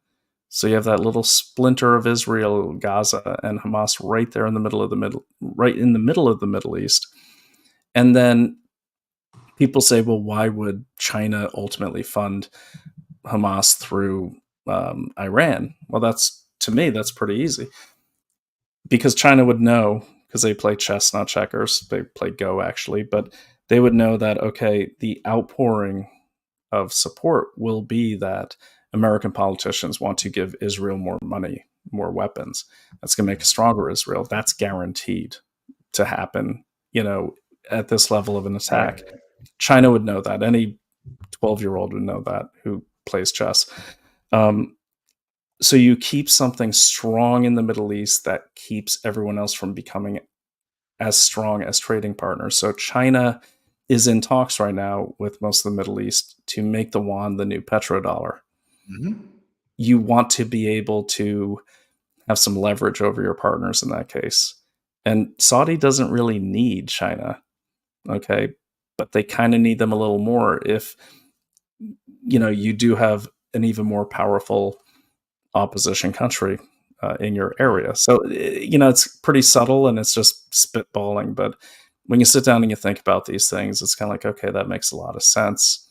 So you have that little splinter of Israel, Gaza, and Hamas right there in the middle of the Middle East. And then people say, well, why would China ultimately fund Hamas through Iran? Well, to me, that's pretty easy. Because China would know, because they play chess, not checkers. They play Go, actually. But they would know that, okay, the outpouring of support will be that American politicians want to give Israel more money, more weapons. That's going to make a stronger Israel. That's guaranteed to happen, at this level of an attack. Right. China would know that. Any 12-year-old would know that who plays chess. So you keep something strong in the Middle East that keeps everyone else from becoming as strong as trading partners. So China is in talks right now with most of the Middle East to make the yuan the new petrodollar. Mm-hmm. You want to be able to have some leverage over your partners in that case. And Saudi doesn't really need China. Okay. but they kind of need them a little more if you do have an even more powerful opposition country in your area. So it's pretty subtle and it's just spitballing, but when you sit down and you think about these things, it's kind of like, okay, that makes a lot of sense.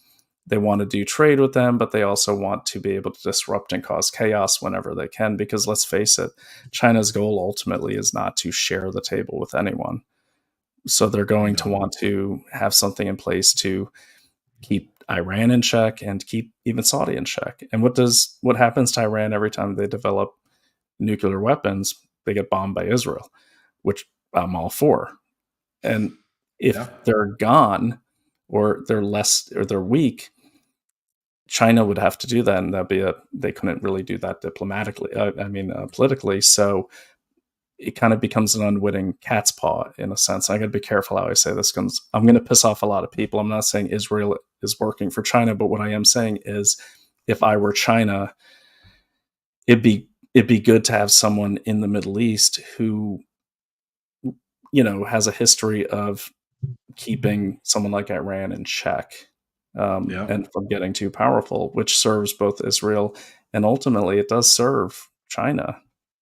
They want to do trade with them, but they also want to be able to disrupt and cause chaos whenever they can, because let's face it, China's goal ultimately is not to share the table with anyone. So they're going to want to have something in place to keep Iran in check and keep even Saudi in check. And what happens to Iran every time they develop nuclear weapons? They get bombed by Israel, which I'm all for. And if they're gone or they're weak, China would have to do that, and they couldn't really do that diplomatically. Politically. So it kind of becomes an unwitting cat's paw in a sense. I got to be careful how I say this because I'm going to piss off a lot of people. I'm not saying Israel is working for China, but what I am saying is, if I were China, it'd be good to have someone in the Middle East who, has a history of keeping someone like Iran in check. And from getting too powerful, which serves both Israel and ultimately it does serve China.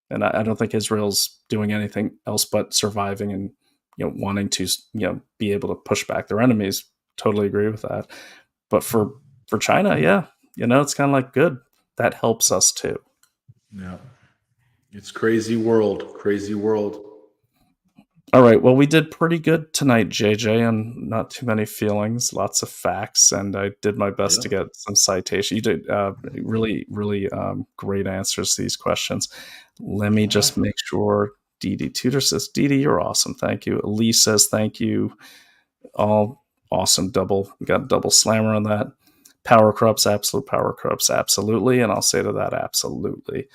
And I don't think Israel's doing anything else but surviving and wanting to be able to push back their enemies. Totally agree with that. But for China, it's kind of like good. That helps us too. Yeah, it's crazy world. All right. Well, we did pretty good tonight, JJ, and not too many feelings, lots of facts, and I did my best to get some citation. You did really, really great answers to these questions. Let me just make sure. Dee Tudor says, Dee, you're awesome. Thank you. Elise says, thank you. All awesome. We got a double slammer on that. Power corrupts, absolute power corrupts, absolutely. And I'll say to that, absolutely.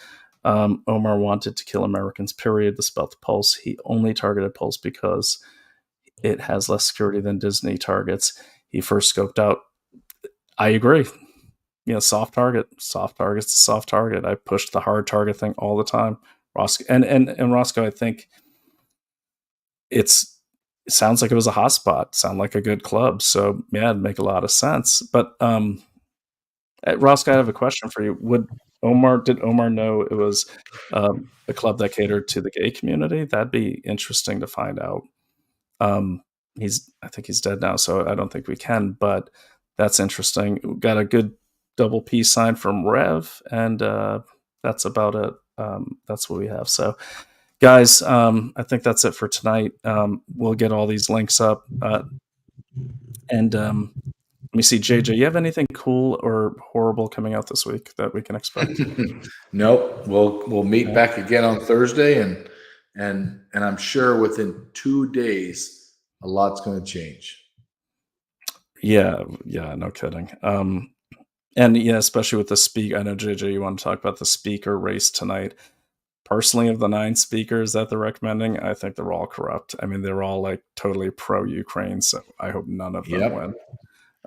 Omar wanted to kill Americans, period. This about the Pulse. He only targeted Pulse because it has less security than Disney targets. He first scoped out. I agree. Soft target's a soft target. I pushed the hard target thing all the time. Roscoe and Roscoe, I think it sounds like it was a hotspot. Sound like a good club. So yeah, it'd make a lot of sense. But Roscoe, I have a question for you. Did Omar know it was a club that catered to the gay community? That'd be interesting to find out. I think he's dead now, so I don't think we can, but that's interesting. We got a good double peace sign from Rev, and that's about it. That's what we have. So guys, I think that's it for tonight. We'll get all these links up. And let me see, JJ, you have anything cool or horrible coming out this week that we can expect? Nope. We'll meet back again on Thursday, and I'm sure within 2 days a lot's going to change. Yeah, no kidding. And especially with the speak. I know JJ, you want to talk about the speaker race tonight. Personally, of the 9 speakers that they're recommending, I think they're all corrupt. I mean, they're all like totally pro-Ukraine, so I hope none of them win.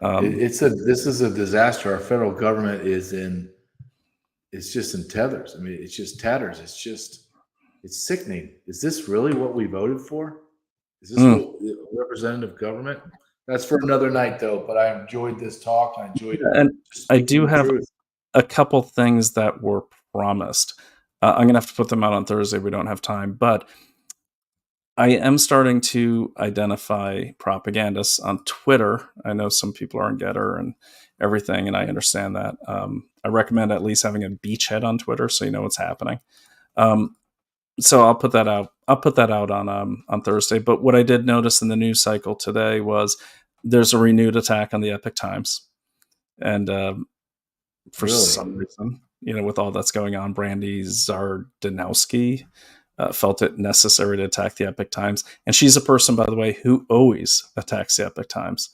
This is a disaster. Our federal government it's just in tethers. I mean, it's just tatters. It's sickening. Is this really what we voted for? Is this representative government? That's for another night, though. But I enjoyed this talk. And I do have a couple things that were promised. I'm gonna have to put them out on Thursday. We don't have time, but I am starting to identify propagandists on Twitter. I know some people are on Getter and everything, and I understand that. I recommend at least having a beachhead on Twitter so you know what's happening. So I'll put that out. I'll put that out on Thursday. But what I did notice in the news cycle today was there's a renewed attack on the Epic Times, and for some reason, with all that's going on, Brandy Zardanowski felt it necessary to attack the Epic Times. And she's a person, by the way, who always attacks the Epic Times.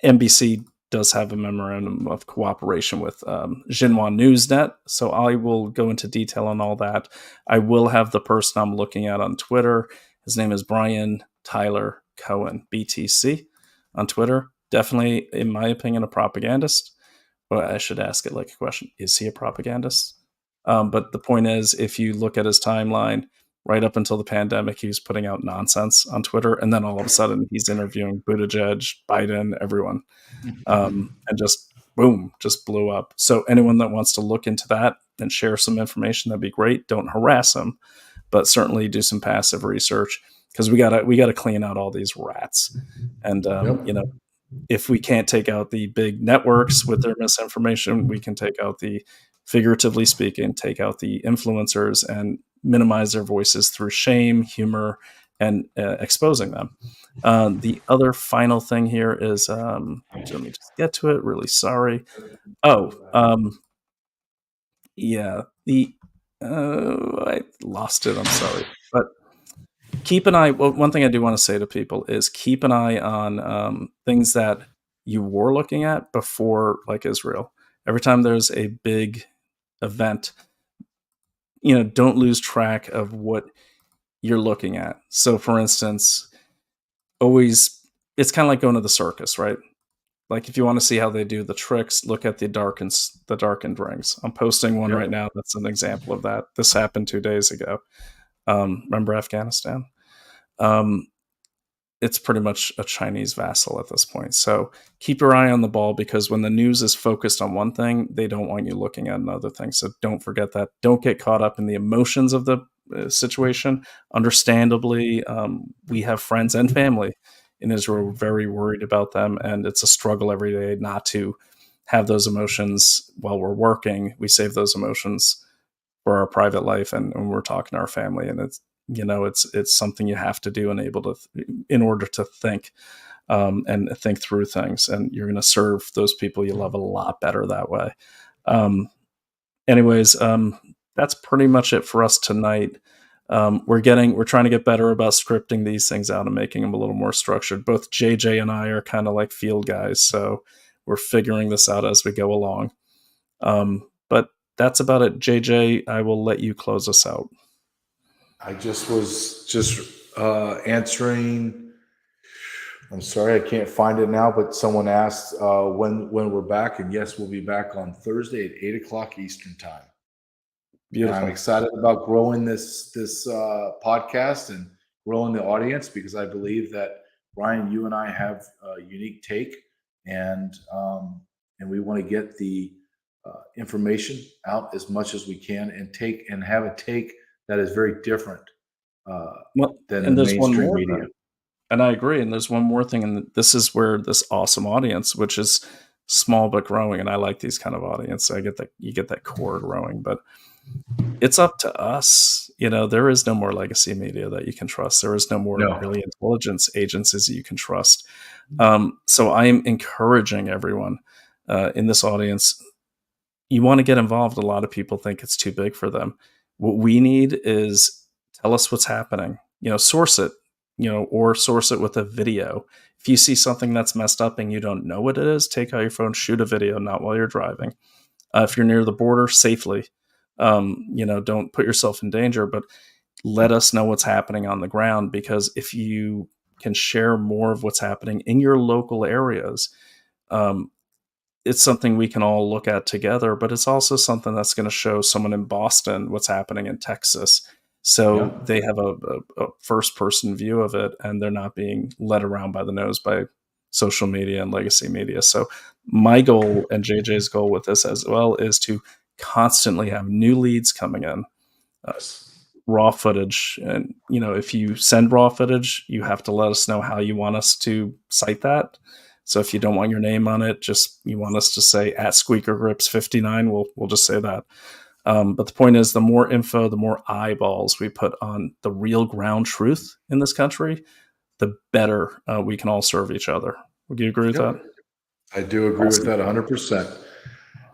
NBC does have a memorandum of cooperation with Xinhua Newsnet, so I will go into detail on all that. I will have the person I'm looking at on Twitter. His name is Brian Tyler Cohen, BTC, on Twitter. Definitely, in my opinion, a propagandist. Well, I should ask it like a question. Is he a propagandist? But the point is, if you look at his timeline, right up until the pandemic, he was putting out nonsense on Twitter, and then all of a sudden he's interviewing Buttigieg, Biden, everyone, and just boom, just blew up. So anyone that wants to look into that and share some information, that'd be great. Don't harass him, but certainly do some passive research, because we gotta clean out all these rats. And if we can't take out the big networks with their misinformation, we can take out figuratively speaking, take out the influencers and minimize their voices through shame, humor, and exposing them. The other final thing here is, let me just get to it. Really sorry. Yeah, I lost it. I'm sorry, but keep an eye. Well, one thing I do want to say to people is keep an eye on things that you were looking at before, like Israel. Every time there's a big event, don't lose track of what you're looking at. So, for instance, it's kind of like going to the circus, right? Like, if you want to see how they do the tricks, look at the darkened rings. I'm posting one right now that's an example of that. This happened 2 days ago. Remember Afghanistan? It's pretty much a Chinese vassal at this point. So keep your eye on the ball, because when the news is focused on one thing, they don't want you looking at another thing. So don't forget that. Don't get caught up in the emotions of the situation. Understandably, we have friends and family in Israel. We're very worried about them, and it's a struggle every day not to have those emotions while we're working. We save those emotions for our private life and when we're talking to our family, and it's something you have to do in order to think and think through things, and you're going to serve those people you love a lot better that way. Anyways, that's pretty much it for us tonight. We're trying to get better about scripting these things out and making them a little more structured. Both JJ and I are kind of like field guys, so we're figuring this out as we go along. But that's about it. JJ, I will let you close us out. I was answering. I'm sorry, I can't find it now, but someone asked when we're back, and yes, we'll be back on Thursday at 8:00 Eastern time. Beautiful. And I'm excited about growing this podcast and growing the audience, because I believe that, Brian, you and I have a unique take, and we want to get the information out as much as we can, and have a take that is very different than the mainstream media. And I agree. And there's one more thing, and this is where this awesome audience, which is small but growing, and I like these kind of audience. I get that you get that core growing, but it's up to us. There is no more legacy media that you can trust. There is no more really intelligence agencies that you can trust. So I am encouraging everyone in this audience. You want to get involved. A lot of people think it's too big for them. What we need is tell us what's happening. Source it. Or source it with a video. If you see something that's messed up and you don't know what it is, take out your phone, shoot a video, not while you're driving. If you're near the border, safely. Don't put yourself in danger, but let us know what's happening on the ground, because if you can share more of what's happening in your local areas, it's something we can all look at together, but it's also something that's going to show someone in Boston what's happening in Texas. So they have a first-person view of it, and they're not being led around by the nose by social media and legacy media. So my goal, and JJ's goal with this as well, is to constantly have new leads coming in, raw footage. And, if you send raw footage, you have to let us know how you want us to cite that. So if you don't want your name on it, you want us to say @SqueakerGrips59, we'll just say that. But the point is, the more info, the more eyeballs we put on the real ground truth in this country, the better we can all serve each other. Would you agree with that? I do agree with that 100%.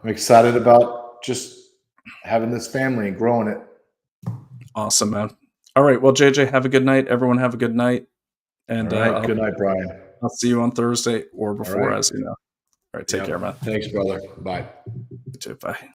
I'm excited about just having this family and growing it. Awesome, man. All right. Well, JJ, have a good night. Everyone have a good night. And good night, Brian. I'll see you on Thursday or before, as you know. All right. Take care, man. Thanks, brother. Bye. You too. Bye.